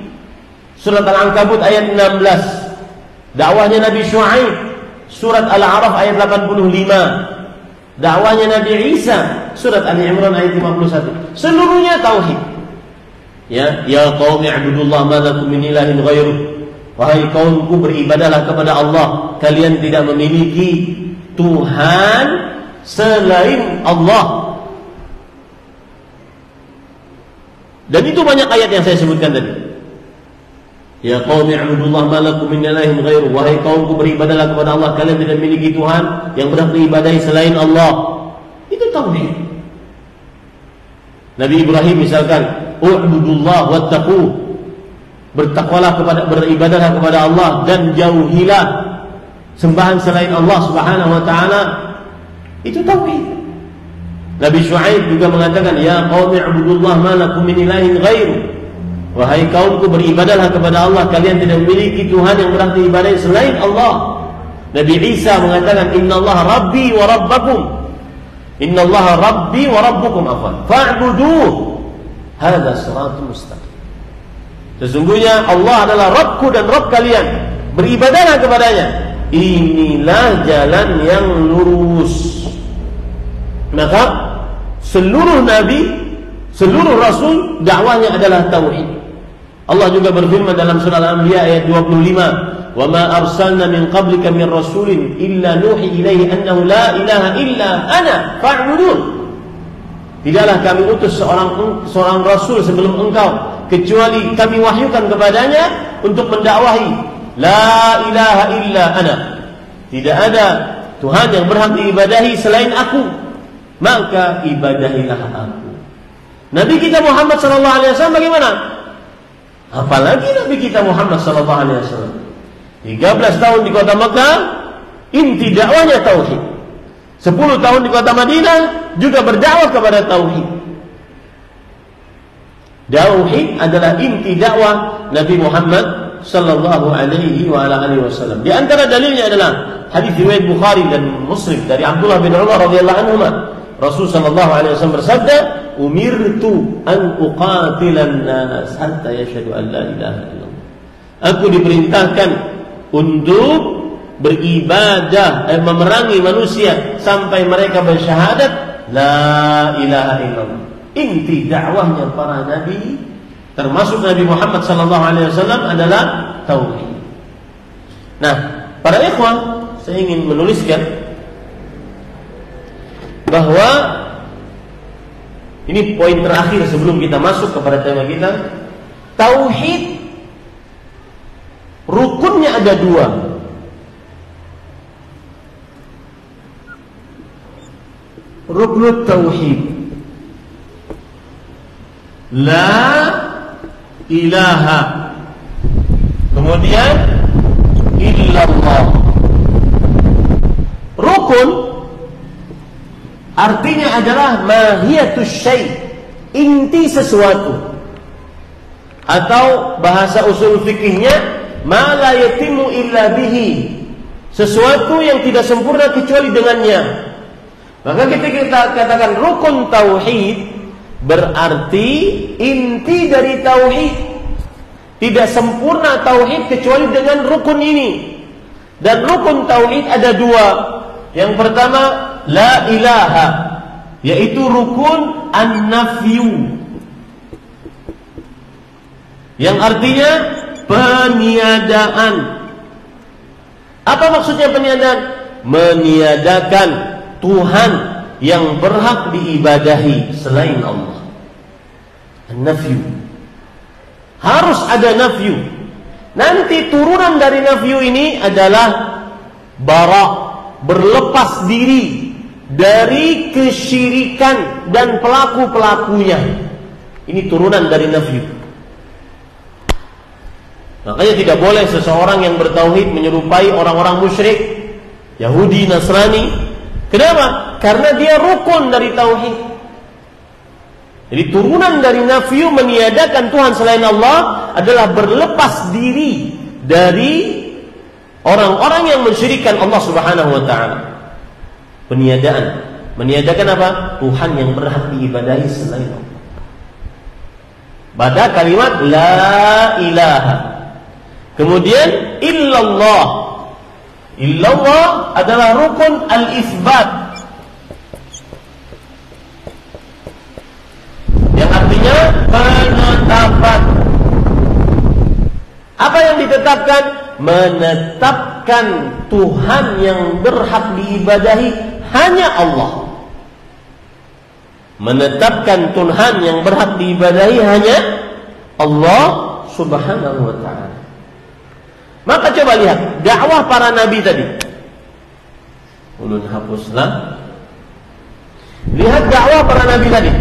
surat Al-Ankabut ayat 16. Dakwahnya Nabi Syuaib surat Al-A'raf ayat 85. Dakwahnya Nabi Isa surat Ali Imran ayat 51. Seluruhnya tauhid. Ya qaumi ibudullah ma lakum min ilahin ghairuh. Wahai kaumku, beribadahlah kepada Allah, kalian tidak memiliki Tuhan selain Allah. Dan itu banyak ayat yang saya sebutkan tadi. Ya qaumi ibudullah ma lakum min ilahin ghairuh. Wahai kaumku, beribadahlah kepada Allah, kalian tidak memiliki Tuhan yang berhak diibadahi selain Allah. Itu tauhid. Nabi Ibrahim misalkan, u'budullah wattaqu, bertakwalah beribadahlah kepada Allah dan jauhilah sembahan selain Allah Subhanahu wa taala. Itu tauhid. Nabi Syuaib juga mengatakan, ya qaumi ibudullah ma lakum min ilahin ghairuh. Wahai kaumku, beribadahlah kepada Allah, kalian tidak memiliki Tuhan yang berhak diibadahi selain Allah. Nabi Isa mengatakan, innallaha rabbi wa rabbakum. Innallaha rabbi wa rabbukum fa'buduh. Hadza shiratul mustaqim. Sesungguhnya Allah adalah Rabbku dan Rabb kalian. Beribadahlah kepadanya. Inilah jalan yang lurus. Maka seluruh nabi, seluruh rasul dakwahnya adalah tauhid. Allah juga berfirman dalam surah Al-Anbiya ayat 25, "Wa ma arsalna min qablika min rasulin illa nuhi ilaihi annahu la ilaha illa ana fa'budun." Tidaklah kami utus seorang rasul sebelum engkau kecuali kami wahyukan kepadanya untuk mendakwahi la ilaha illa ana. Tidak ada Tuhan yang berhak diibadahi selain aku, maka ibadahilah aku. Nabi kita Muhammad sallallahu alaihi wasallam bagaimana? Apalagi Nabi kita Muhammad sallallahu alaihi wasallam 13 tahun di kota Mekah, inti dakwahnya tauhid. 10 tahun di kota Madinah juga berdakwah kepada tauhid. Tauhid adalah inti dakwah Nabi Muhammad sallallahu alaihi wa ala alihi wasallam. Di antara dalilnya adalah hadis riwayat Bukhari dan Muslim dari Abdullah bin Umar radhiyallahu anhuma. Rasul sallallahu alaihi wasallam bersabda, "Umirtu an uqatilan nas hatta yashhadu an la ilaha illallah." Aku diperintahkan untuk beribadah, memerangi manusia sampai mereka bersyahadat la ilaha illallah. Inti dakwahnya para nabi, termasuk Nabi Muhammad sallallahu alaihi wasallam, adalah tauhid. Nah, para ikhwan, saya ingin menuliskan bahwa ini poin terakhir sebelum kita masuk kepada tema kita. Tauhid rukunnya ada 2. Rukun tauhid, la ilaha, kemudian illallah. Rukun artinya adalah mahiyatus syai', inti sesuatu. Atau bahasa usul fikihnya, ma la yatimu illa bihi, sesuatu yang tidak sempurna kecuali dengannya. Maka ketika kita katakan rukun tauhid, berarti inti dari tauhid. Tidak sempurna tauhid kecuali dengan rukun ini. Dan rukun tauhid ada 2. Yang pertama, la ilaha, yaitu rukun an-nafyu, yang artinya peniadaan. Apa maksudnya peniadaan? Meniadakan Tuhan yang berhak diibadahi selain Allah. An-nafyu, harus ada nafyu. Nanti turunan dari nafyu ini adalah bara, berlepas diri dari kesyirikan dan pelaku-pelakunya. Ini turunan dari nafyu. Makanya tidak boleh seseorang yang bertauhid menyerupai orang-orang musyrik, Yahudi, Nasrani. Kenapa? Karena dia rukun dari tauhid. Jadi turunan dari nafyu, meniadakan Tuhan selain Allah, adalah berlepas diri dari orang-orang yang mensyirikkan Allah Subhanahu wa taala. Peniadaan. Meniadakan apa? Tuhan yang berhak diibadahi selain Allah. Pada kalimat la ilaha. Kemudian illallah. Illallah adalah rukun al-itsbat, yang artinya penetapan. Apa yang ditetapkan? Menetapkan Tuhan yang berhak diibadahi hanya Allah. Menetapkan Tuhan yang berhak diibadahi hanya Allah Subhanahu wa ta'ala. Maka coba lihat dakwah para nabi tadi. Ulun hapuslah. Lihat dakwah para nabi tadi.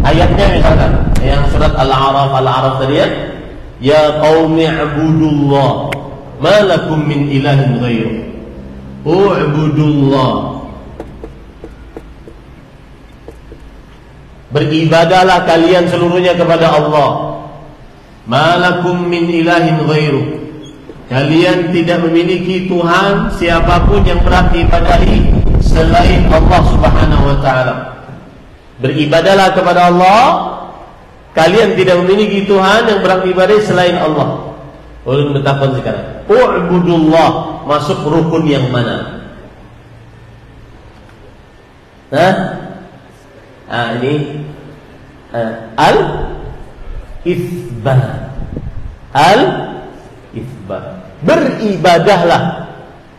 Ayatnya misalkan yang surat Al-A'raf tadi ya. Ya qaumi ibudullah ma lakum min ilahin ghairuh. U'budullah. Beribadahlah kalian seluruhnya kepada Allah. Ma lakum min ilahin ghairuh. Kalian tidak memiliki Tuhan siapapun yang berhak diibadahi selain Allah Subhanahu wa ta'ala. Beribadahlah kepada Allah. Kalian tidak memiliki Tuhan yang berhak diibadahi selain Allah. Ulun menetapkan sekarang, u'budullah masuk rukun yang mana? Ini al-itsbat. Al-itsbat. Beribadahlah.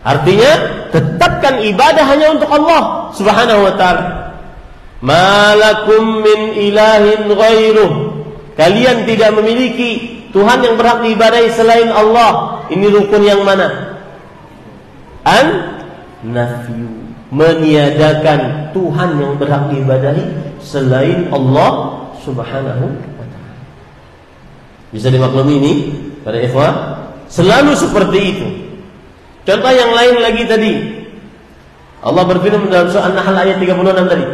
Artinya tetapkan ibadah hanya untuk Allah Subhanahu wa ta'ala. Malakum min ilahin ghairuh. Kalian tidak memiliki Tuhan yang berhak diibadahi selain Allah. Ini rukun yang mana? An-nafyu. Meniadakan Tuhan yang berhak diibadahi selain Allah Subhanahu wa ta'ala. Bisa dimaklumi ini para ikhwah? Selalu seperti itu. Contoh yang lain lagi tadi. Allah berfirman dalam surah An-Nahl ayat 36 tadi.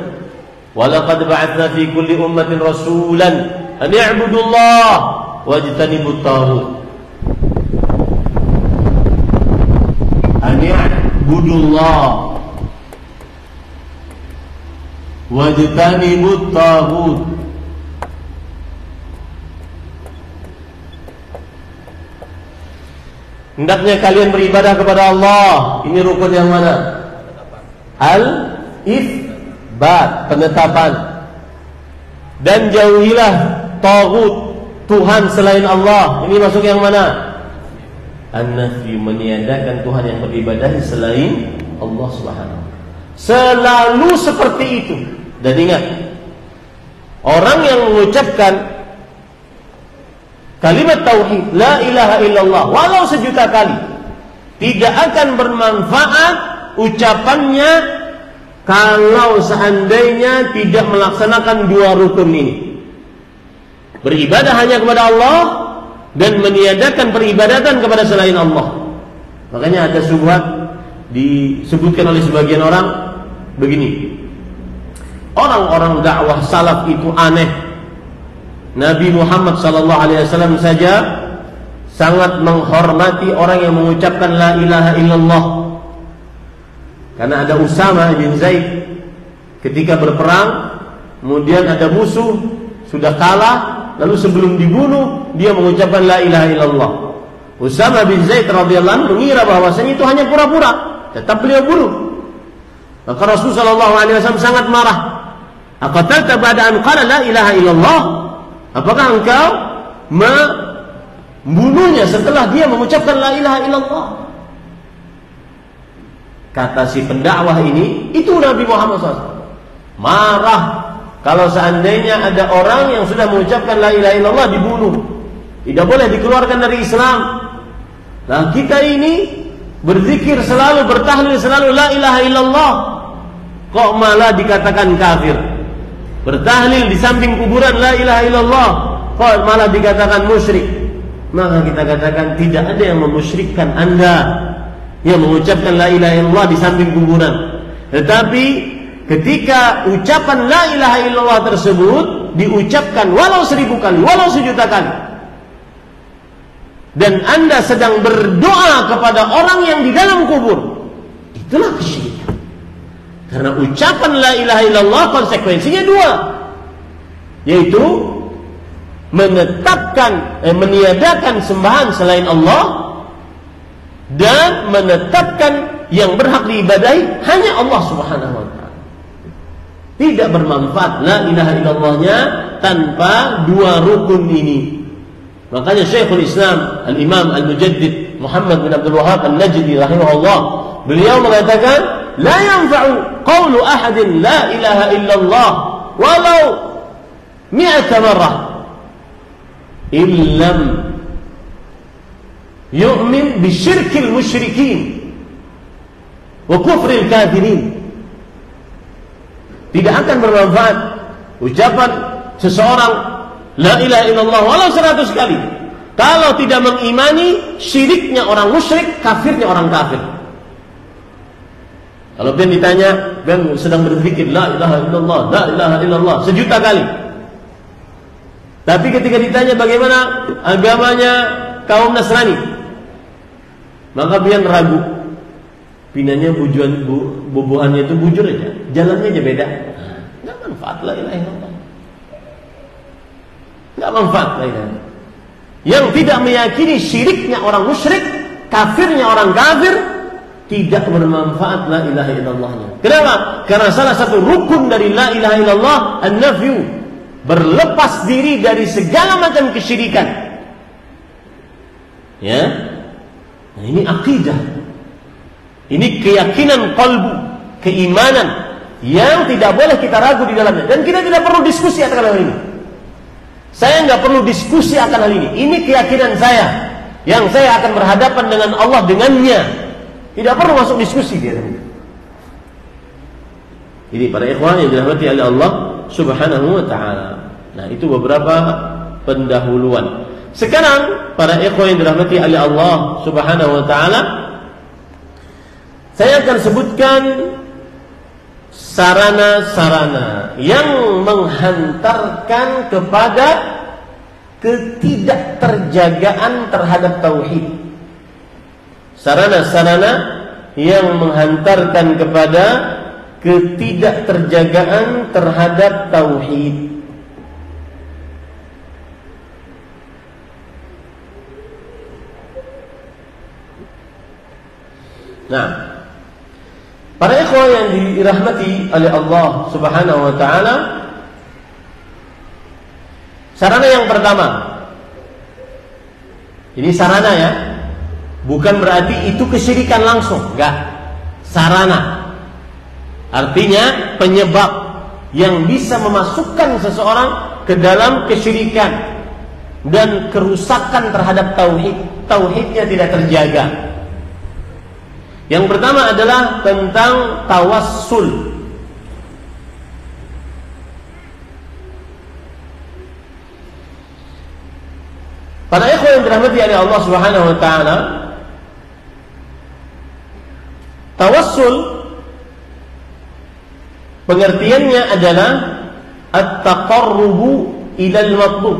Walaqad ba'atsna fi kulli ummatin rasulan an i'budullah wajtanibut taghut. An i'budullah wajtanibut taghut. Hendaknya kalian beribadah kepada Allah. Ini rukun yang mana? Al-itsbat, penetapan. Dan jauhilah taghut, Tuhan selain Allah. Ini masuk yang mana? An-nafyu, meniadakan Tuhan yang beribadahi selain Allah Subhanahu. Selalu seperti itu. Dan ingat, orang yang mengucapkan kalimat tauhid, la ilaha illallah, walau sejuta kali, tidak akan bermanfaat ucapannya kalau seandainya tidak melaksanakan dua rukun ini. Beribadah hanya kepada Allah dan meniadakan peribadatan kepada selain Allah. Makanya ada syubhat disebutkan oleh sebagian orang begini. Orang-orang dakwah salaf itu aneh. Nabi Muhammad SAW saja sangat menghormati orang yang mengucapkan la ilaha illallah. Karena ada Usama bin Zaid ketika berperang, kemudian ada musuh sudah kalah, lalu sebelum dibunuh dia mengucapkan la ilaha illallah. Usama bin Zaid radhiyallahu anhu mengira bahwasanya itu hanya pura-pura, tetap beliau bunuh. Maka Rasulullah SAW sangat marah. Aqatalta ba'da an qala la ilaha illallah? Apakah engkau membunuhnya setelah dia mengucapkan la ilaha illallah? Kata si pendakwah ini, itu Nabi Muhammad SAW marah kalau seandainya ada orang yang sudah mengucapkan la ilaha illallah dibunuh, tidak boleh dikeluarkan dari Islam. Nah kita ini berzikir selalu, bertahlil selalu la ilaha illallah, kok malah dikatakan kafir? Bertahlil di samping kuburan la ilaha illallah, kok malah dikatakan musyrik? Maka kita katakan tidak ada yang memusyrikkan Anda yang mengucapkan la ilaha illallah di samping kuburan. Tetapi ketika ucapan la ilaha illallah tersebut diucapkan walau 1000 kali, walau 1.000.000 kali, dan Anda sedang berdoa kepada orang yang di dalam kubur, itulah kesyirikan. Karena ucapan la ilaha illallah konsekuensinya dua, yaitu menetapkan, meniadakan sembahan selain Allah, dan menetapkan yang berhak diibadahi hanya Allah Subhanahu wa ta'ala. Tidak bermanfaat la ilaha illallahnya tanpa dua rukun ini. Makanya Syekhul Islam Al-Imam Al-Mujaddid Muhammad bin Abdul Wahhab An-Najdi rahimahullah, beliau mengatakan la yanfa'u qawlu ahadin la ilaha illallah walau 100 marrah illam yu'min bisyirkil musyrikin wa kufril kafirin. Tidak akan bermanfaat ucapan seseorang la ilaha illallah walau 100 kali kalau tidak mengimani syiriknya orang musyrik, kafirnya orang kafir. Kalau Ben ditanya, Ben sedang berzikir la ilaha illallah, la ilaha illallah 1.000.000 kali, tapi ketika ditanya bagaimana agamanya kaum Nasrani, maka Ben ragu. Pinanya bubuhannya itu bujur aja, jalannya aja beda. Nggak manfaat la ilaha illallah. Nggak manfaat la ilaha illallah. Yang tidak meyakini syiriknya orang musyrik, kafirnya orang kafir, tidak bermanfaat la ilaha illallahnya. Kenapa? Karena salah satu rukun dari la ilaha illallah an-nafyu, berlepas diri dari segala macam kesyirikan. Ya, nah, ini akidah. Ini keyakinan qalbu, keimanan yang tidak boleh kita ragu di dalamnya, dan kita tidak perlu diskusi akan hal ini. Saya nggak perlu diskusi akan hal ini. Ini keyakinan saya, yang saya akan berhadapan dengan Allah dengannya. Tidak perlu masuk diskusi dia. Ini para ikhwan yang dirahmati oleh Allah Subhanahu wa ta'ala. Nah, itu beberapa pendahuluan. Sekarang para ikhwan yang dirahmati oleh Allah Subhanahu wa ta'ala, saya akan sebutkan sarana-sarana yang menghantarkan kepada ketidakterjagaan terhadap tauhid. Sarana-sarana yang menghantarkan kepada ketidakterjagaan terhadap tauhid. Nah, para ikhwah yang dirahmati oleh Allah Subhanahu wa ta'ala, sarana yang pertama, ini sarana ya, bukan berarti itu kesyirikan langsung, enggak. Sarana artinya penyebab yang bisa memasukkan seseorang ke dalam kesyirikan dan kerusakan terhadap tauhid. Tauhidnya tidak terjaga. Yang pertama adalah tentang tawassul. Para ikhwan yang dirahmati oleh Allah Subhanahu wa ta'ala, tawassul pengertiannya adalah at-taqarrubu ila al-matlub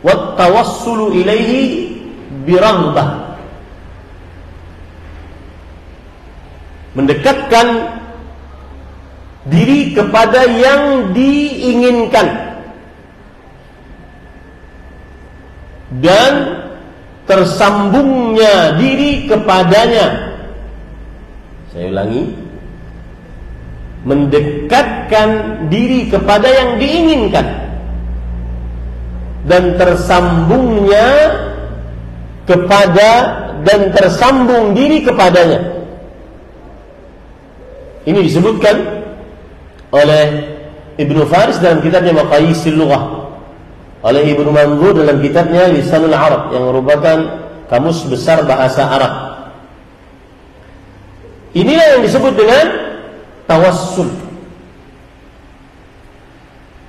wa at-tawassulu ilaihi biraghbah. Mendekatkan diri kepada yang diinginkan dan tersambungnya diri kepadanya. Saya ulangi, mendekatkan diri kepada yang diinginkan dan tersambungnya kepada dan tersambung diri kepadanya. Ini disebutkan oleh Ibnu Faris dalam kitabnya Maqayisil Lughah, oleh Ibnu Manzur dalam kitabnya Lisanul Arab yang merupakan kamus besar bahasa Arab. Inilah yang disebut dengan tawassul.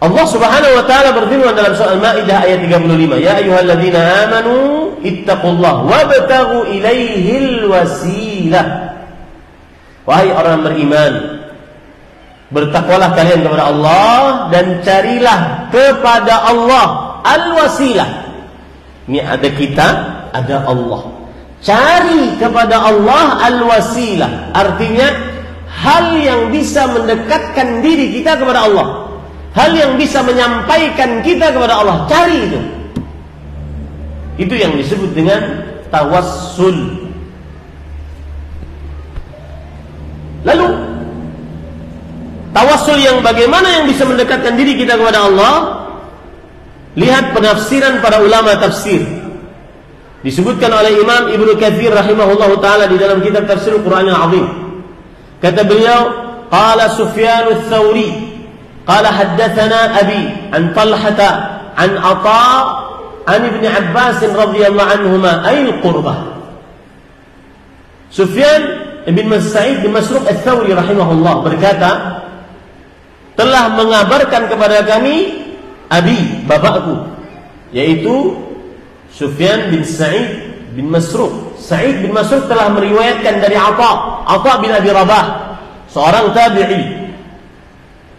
Allah Subhanahu wa taala berfirman dalam surah Al-Maidah ayat 35, "Ya ayyuhalladzina amanu ittaqullaha wabtaghu ilaihil wasilah." Wahai orang beriman, bertakwalah kalian kepada Allah dan carilah kepada Allah al-wasilah. Ini ada kita, ada Allah. Cari kepada Allah al-wasilah, artinya hal yang bisa mendekatkan diri kita kepada Allah, hal yang bisa menyampaikan kita kepada Allah. Cari itu. Itu yang disebut dengan tawassul. Lalu tawassul yang bagaimana yang bisa mendekatkan diri kita kepada Allah? Lihat penafsiran para ulama tafsir. Disebutkan oleh Imam Ibnu Katsir rahimahullahu taala di dalam kitab Tafsir Al-Qur'an Al-Azim. Kata beliau, qala Sufyan ats-Tsauri, qala haddatsana abi an Talhata an Atha an Ibnu Abbas radhiyallahu anhuma ayil qurbah. Sufyan Ibn Sa'id bin Masruq ats-Tsauri rahimahullah berkata, telah mengabarkan kepada kami abi, bapakku, yaitu Sufyan bin Sa'id bin Masruq. Sa'id bin Masruq telah meriwayatkan dari Atha bin Abi Rabah, seorang tabi'i,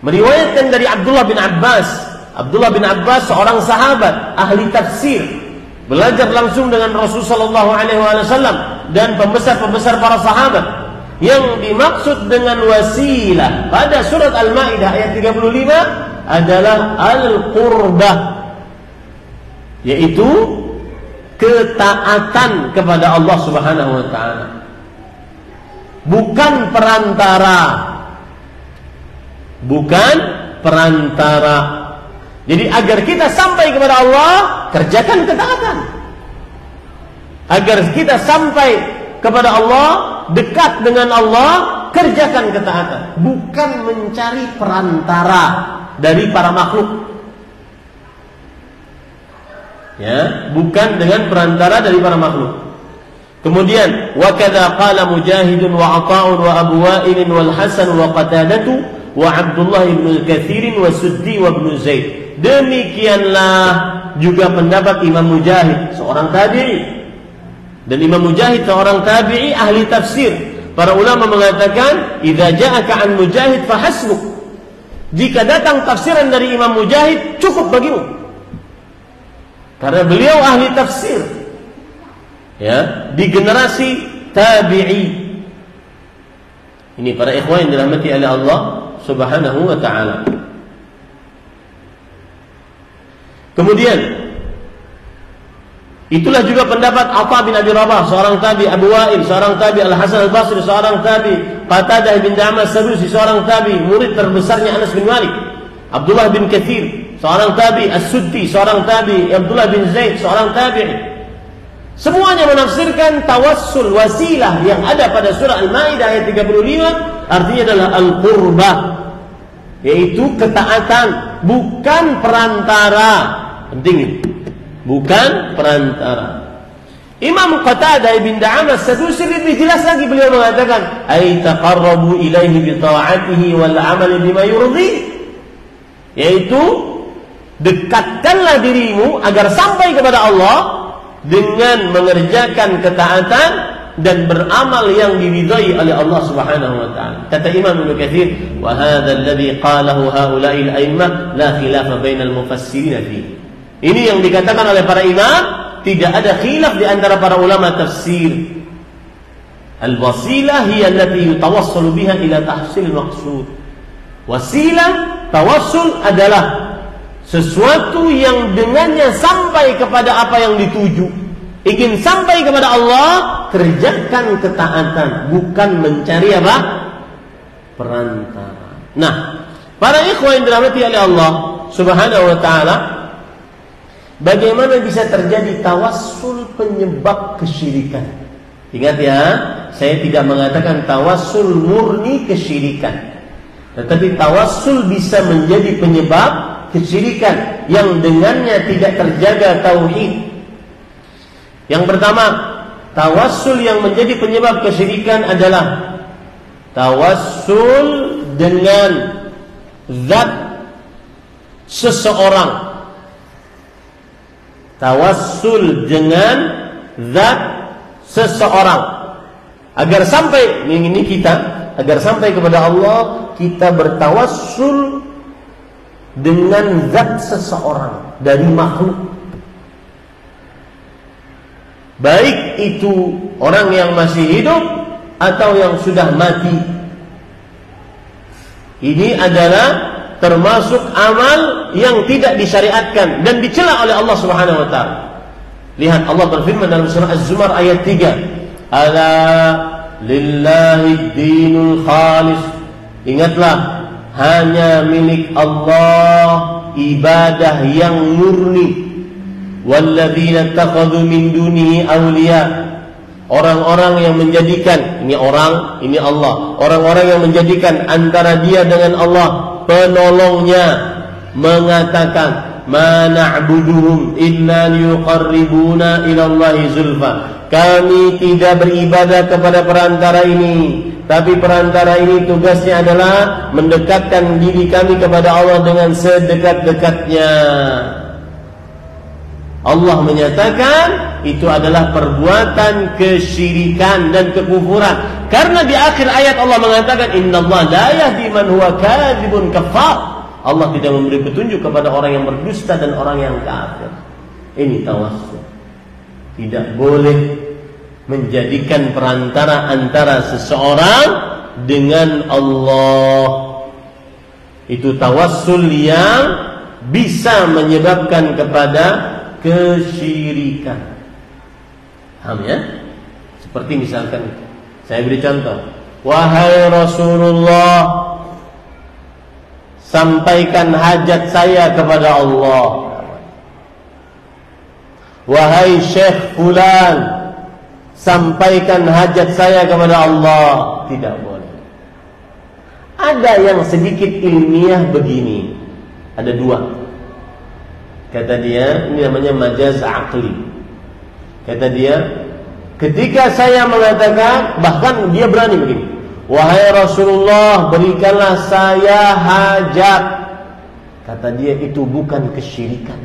meriwayatkan dari Abdullah bin Abbas. Abdullah bin Abbas seorang sahabat ahli tafsir, belajar langsung dengan Rasulullah sallallahu alaihi wasallam dan pembesar-pembesar para sahabat. Yang dimaksud dengan wasilah pada surat Al-Maidah ayat 35 adalah al-qurbah, yaitu ketaatan kepada Allah Subhanahu wa taala. Bukan perantara. Bukan perantara. Jadi agar kita sampai kepada Allah, kerjakan ketaatan. Agar kita sampai kepada Allah, dekat dengan Allah, kerjakan ketaatan. Bukan mencari perantara dari para makhluk. Ya, bukan dengan perantara dari para makhluk. Kemudian, wa kadza qala Mujahidun wa Ata'un wa Abu Wa'il wal Hasan wa Qatadatu wa Abdullah ibn Katsir wa Suddi wa Ibn Zaid. Demikianlah juga pendapat Imam Mujahid, seorang tabi'i. Dan Imam Mujahid seorang tabi'i ahli tafsir. Para ulama mengatakan, idza ja'aka an Mujahid fahasbuk. Jika datang tafsiran dari Imam Mujahid, cukup bagimu. Karena beliau ahli tafsir, ya, di generasi tabi'i. Ini para ikhwan yang dirahmati oleh Allah Subhanahu wa taala. Kemudian itulah juga pendapat Atha bin Abi Rabah, seorang tabi, Abu Wa'il, seorang tabi, Al-Hasan Al-Basri, seorang tabi, Qatadah bin Da'amah As-Sadusi, seorang tabi, murid terbesarnya Anas bin Malik, Abdullah bin Katsir, seorang tabi, As-Suddi, seorang tabi, Abdullah bin Zaid, seorang tabi'i. Semuanya menafsirkan tawassul, wasilah yang ada pada surah Al-Maidah ayat 35 artinya adalah al-qurbah, yaitu ketaatan, bukan perantara. Penting ini, bukan perantara. Imam Qatadah bin Da'amah As-Sadusi lebih jelas lagi, beliau mengatakan, ay taqarrabu ilaihi bi ta'atihi wal 'amali bima yurdi, yaitu dekatkanlah dirimu agar sampai kepada Allah dengan mengerjakan ketaatan dan beramal yang diridhai oleh Allah Subhanahu wa taala. Kata Imam Ibnu Katsir, wa hadza alladhi qalahu haula'i al-a'immah la khilafa bainal mufassirin fihi. Ini yang dikatakan oleh para imam, tidak ada khilaf di antara para ulama tafsir. Al-wasilah hiya allati yutawassalu biha ila tahsil maqsud. Wasilah, tawassul adalah sesuatu yang dengannya sampai kepada apa yang dituju. Ingin sampai kepada Allah, kerjakan ketaatan, bukan mencari apa? Perantara. Nah, para ikhwan yang dirahmati oleh Allah Subhanahu wa taala, bagaimana bisa terjadi tawassul penyebab kesyirikan? Ingat ya, saya tidak mengatakan tawassul murni kesyirikan. Tetapi tawassul bisa menjadi penyebab kesyirikan yang dengannya tidak terjaga tauhid. Yang pertama, tawassul yang menjadi penyebab kesyirikan adalah tawassul dengan zat seseorang. Tawassul dengan zat seseorang. Agar sampai ini kita, agar sampai kepada Allah, kita bertawassul dengan zat seseorang dari makhluk. Baik itu orang yang masih hidup atau yang sudah mati. Ini adalah termasuk amal yang tidak disyariatkan dan dicela oleh Allah Subhanahu wa taala. Lihat Allah berfirman dalam surah Az-Zumar ayat 3. Ala lillahi dinul khalis. Ingatlah, hanya milik Allah ibadah yang murni. Walladzina takhadhu min dunihi awliya. Orang-orang yang menjadikan, ini orang, ini Allah. Orang-orang yang menjadikan antara dia dengan Allah penolongnya, mengatakan ma na'buduhum illa liyuqarribuna ila Allahi zulfa. Kami tidak beribadah kepada perantara ini, tapi perantara ini tugasnya adalah mendekatkan diri kami kepada Allah dengan sedekat-dekatnya. Allah menyatakan itu adalah perbuatan kesyirikan dan kekufuran. Karena di akhir ayat Allah mengatakan innallaha la yahdi man huwa kadzibun kafar. Allah tidak memberi petunjuk kepada orang yang berdusta dan orang yang kafir. Ini tawassul. Tidak boleh menjadikan perantara antara seseorang dengan Allah. Itu tawassul yang bisa menyebabkan kepada kesyirikan. Paham ya? Seperti misalkan saya beri contoh, wahai Rasulullah, sampaikan hajat saya kepada Allah. Wahai Syekh Fulan, sampaikan hajat saya kepada Allah. Tidak boleh. Ada yang sedikit ilmiah begini. Ada dua. Kata dia, ini namanya majaz aqli. Kata dia, ketika saya mengatakan, bahkan dia berani begini, wahai Rasulullah, berikanlah saya hajat. Kata dia, itu bukan kesyirikan.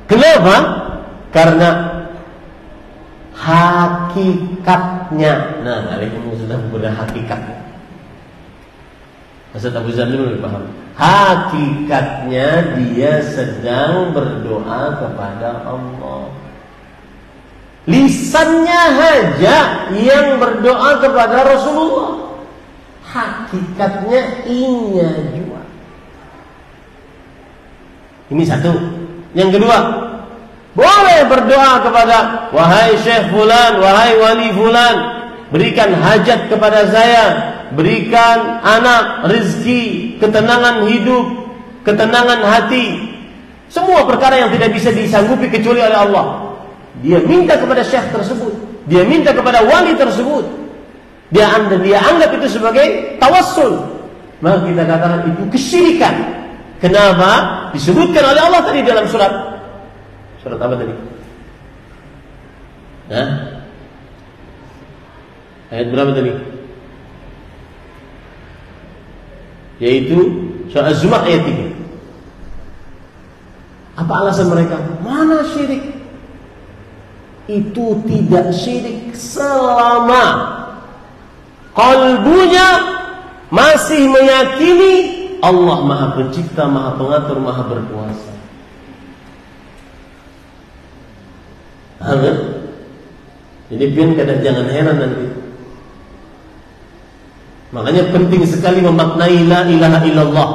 Kenapa? Karena hakikatnya. Nah, ini sudah hakikatnya. Ustaz Abu Zan dulu paham. Hakikatnya dia sedang berdoa kepada Allah. Lisannya saja yang berdoa kepada Rasulullah. Hakikatnya inya juga. Ini satu. Yang kedua, boleh berdoa kepada wahai Syekh Fulan, wahai wali Fulan, berikan hajat kepada saya, berikan anak, rezeki, ketenangan hidup, ketenangan hati, semua perkara yang tidak bisa disanggupi kecuali oleh Allah. Dia minta kepada syekh tersebut, dia minta kepada wali tersebut, dia anggap itu sebagai tawassul. Maka kita katakan itu kesyirikan. Kenapa? Disebutkan oleh Allah tadi dalam surat apa tadi? Ayat berapa tadi? Yaitu surah Az-Zumar ayat 3. Apa alasan mereka? Mana syirik? Itu tidak syirik selama qalbunya masih meyakini Allah Maha Pencipta, Maha Pengatur, Maha Berkuasa. Jadi kadang jangan heran nanti. Makanya penting sekali memaknai la ilaha illallah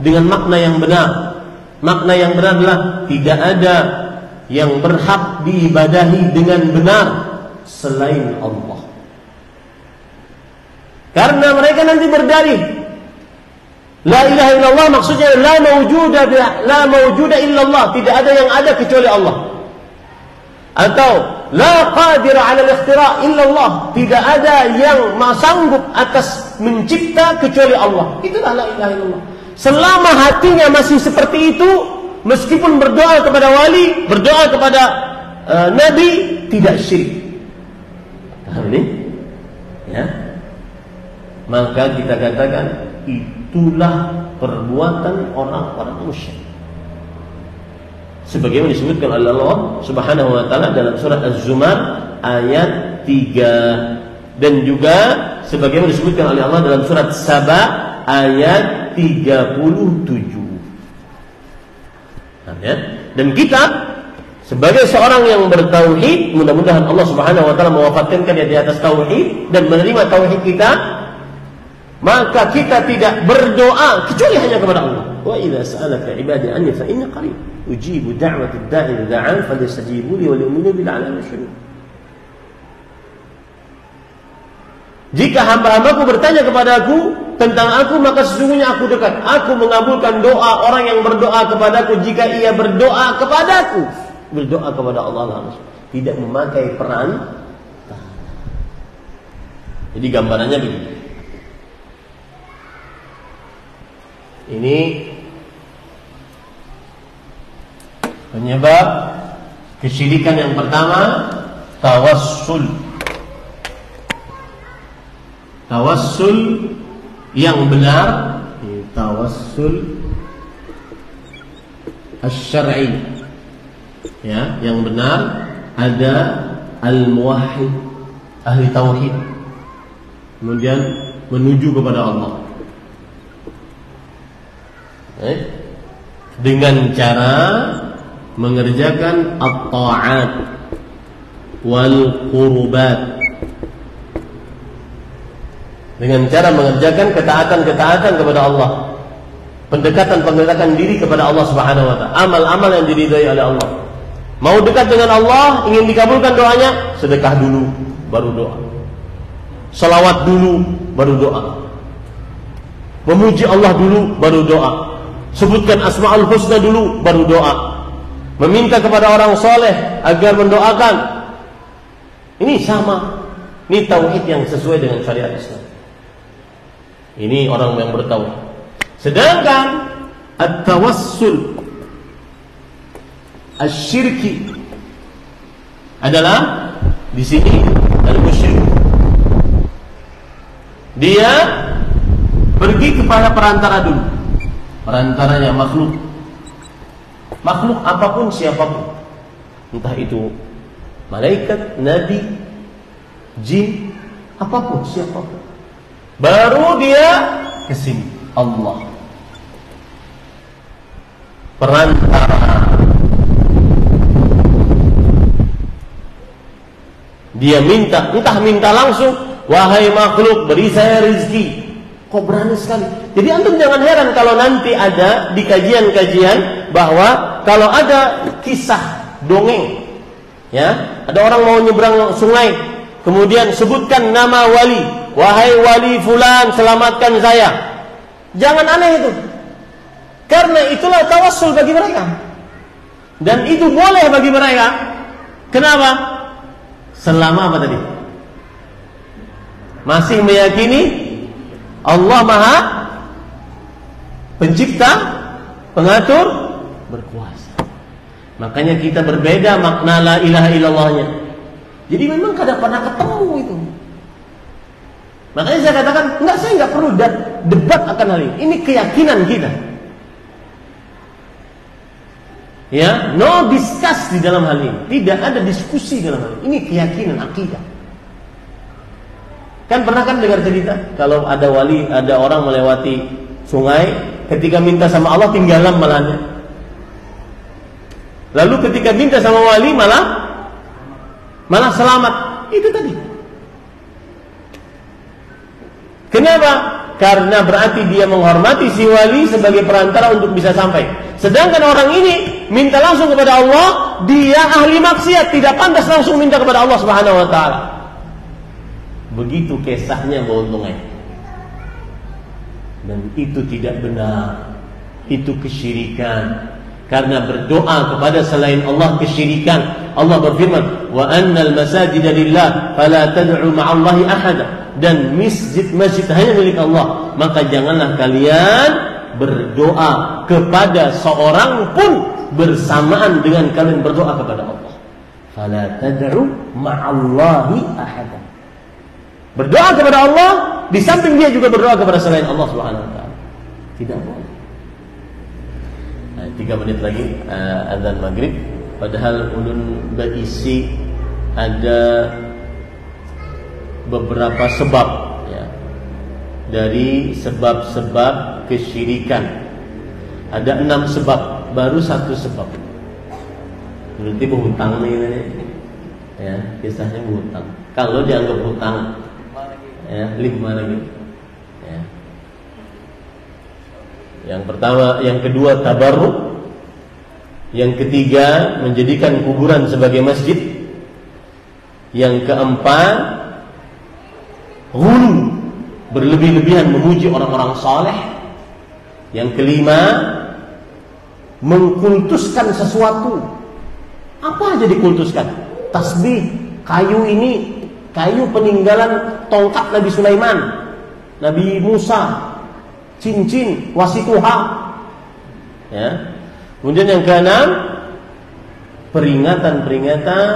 dengan makna yang benar. Makna yang benar adalah tidak ada yang berhak diibadahi dengan benar selain Allah. Karena mereka nanti berdalih la ilaha illallah maksudnya la mawjuda illallah, tidak ada yang ada kecuali Allah. Atau la qadir 'ala al-ikhtira' illallah, tidak ada yang sanggup atas mencipta kecuali Allah. Itulah la ilaha illallah. Selama hatinya masih seperti itu, meskipun berdoa kepada wali, berdoa kepada nabi, tidak syirik. Ini, ya. Maka kita katakan itulah perbuatan orang-orang musyrik. Sebagaimana disebutkan oleh Allah Subhanahu wa taala dalam surat Az-Zumar ayat 3 dan juga sebagaimana disebutkan oleh Allah dalam surat Saba ayat 37. Nah, ya. Dan kita sebagai seorang yang bertauhid, mudah-mudahan Allah Subhanahu wa taala mewafatkan dia di atas tauhid dan menerima tauhid kita, maka kita tidak berdoa kecuali hanya kepada Allah. Wa idza sa'alaka 'ibadi anni fa inni qarib ujibu da'watad da'i idza da'an falyastajibu li wa liyu'minu bil 'ala syukur. Jika hamba-hambaku bertanya kepadaku tentang aku, maka sesungguhnya aku dekat. Aku mengabulkan doa orang yang berdoa kepadaku jika ia berdoa kepadaku. Berdoa kepada Allah langsung, tidak memakai peran. Jadi gambarannya begini. Ini penyebab kesyirikan yang pertama, tawassul. Tawassul yang benar, tawassul asy-syar'i. Ya, yang benar ada al-muwahhid, ahli tauhid. Kemudian menuju kepada Allah. Dengan cara mengerjakan at-ta'at wal qurbat. Dengan cara mengerjakan ketaatan-ketaatan kepada Allah. Pendekatan diri kepada Allah Subhanahu wa taala. Amal-amal yang diridhai oleh Allah. Mau dekat dengan Allah, ingin dikabulkan doanya, sedekah dulu, baru doa. Salawat dulu, baru doa. Memuji Allah dulu, baru doa. Sebutkan Asma'ul Husna dulu, baru doa. Meminta kepada orang soleh agar mendoakan. Ini sama. Ini tauhid yang sesuai dengan syariat Islam. Ini orang yang bertauhid. Sedangkan at-tawassul asy-syirki adalah di sini al-musyrik. Dia pergi kepada perantara dulu. Perantaranya makhluk. Makhluk apapun siapapun. Entah itu malaikat, nabi, jin, apapun siapapun. Baru dia ke sini, Allah. Perantara. Dia minta, entah minta langsung, wahai makhluk, beri saya rezeki. Kok berani sekali. Jadi antum jangan heran kalau nanti ada di kajian-kajian bahwa kalau ada kisah dongeng, ya, ada orang mau nyebrang sungai, kemudian sebutkan nama wali, wahai wali fulan, selamatkan saya. Jangan aneh itu. Karena itulah tawassul bagi mereka. Dan itu boleh bagi mereka. Kenapa? Selama apa tadi? Masih meyakini Allah Maha Pencipta, Pengatur, Berkuasa. Makanya kita berbeda makna la ilaha illallahnya. Jadi memang kadang pernah ketemu itu. Makanya saya katakan, saya enggak perlu debat akan hal ini. Ini keyakinan kita. Ya, no discuss di dalam hal ini. Tidak ada diskusi dalam hal ini. Ini keyakinan akidah. Kan pernah kan dengar cerita kalau ada wali, ada orang melewati sungai, ketika minta sama Allah tinggalan malahnya. Lalu ketika minta sama wali malah selamat. Itu tadi. Kenapa? Karena berarti dia menghormati si wali sebagai perantara untuk bisa sampai. Sedangkan orang ini minta langsung kepada Allah, dia ahli maksiat, tidak pantas langsung minta kepada Allah Subhanahu wa taala. Begitu kisahnya beruntungnya. Dan itu tidak benar. Itu kesyirikan. Karena berdoa kepada selain Allah kesyirikan. Allah berfirman, "Wa annal masajida lillah fala tad'u ma'allahi ahada." Dan masjid hanya milik Allah. Maka janganlah kalian berdoa kepada seorang pun bersamaan dengan kalian berdoa kepada Allah. Fala tad'u ma'allahi ahada. Berdoa kepada Allah, di samping dia juga berdoa kepada selain Allah Subhanahu wa taala. Tidak boleh. 3 menit lagi azan maghrib. Padahal ulun berisi ada beberapa sebab ya, dari sebab-sebab kesyirikan. Ada 6 sebab, baru 1 sebab. Berarti berhutang nih ya, kisahnya berhutang. Kalau dianggap hutang ya, 5 lagi ya. Yang pertama, yang kedua tabarruk. Yang ketiga menjadikan kuburan sebagai masjid. Yang keempat ghulu, berlebih-lebihan memuji orang-orang saleh. Yang kelima mengkultuskan sesuatu. Apa aja dikultuskan? Tasbih, kayu ini, kayu peninggalan tongkat Nabi Sulaiman, Nabi Musa, cincin wasituha. Ya. Kemudian yang keenam, peringatan-peringatan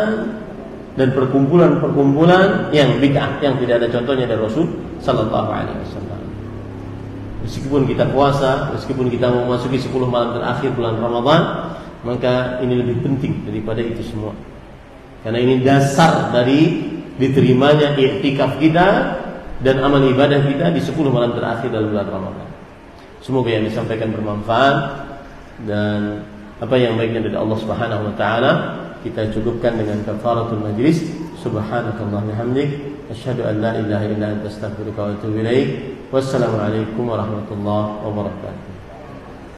dan perkumpulan-perkumpulan yang bid'ah, yang tidak ada contohnya dari Rasul sallallahu alaihi wasallam. Meskipun kita puasa, meskipun kita memasuki 10 malam terakhir bulan Ramadan, maka ini lebih penting daripada itu semua. Karena ini dasar dari diterimanya i'tikaf kita dan amal ibadah kita di 10 malam terakhir dalam bulan Ramadan. Semoga yang disampaikan bermanfaat, dan apa yang baiknya dari Allah Subhanahu wa taala kita cukupkan dengan kafaratul majlis. Subhanakallahumma hamdik, asyhadu an la ilaha illa anta astaghfiruka wa atubu ilaik. Wassalamu alaikum warahmatullahi wabarakatuh.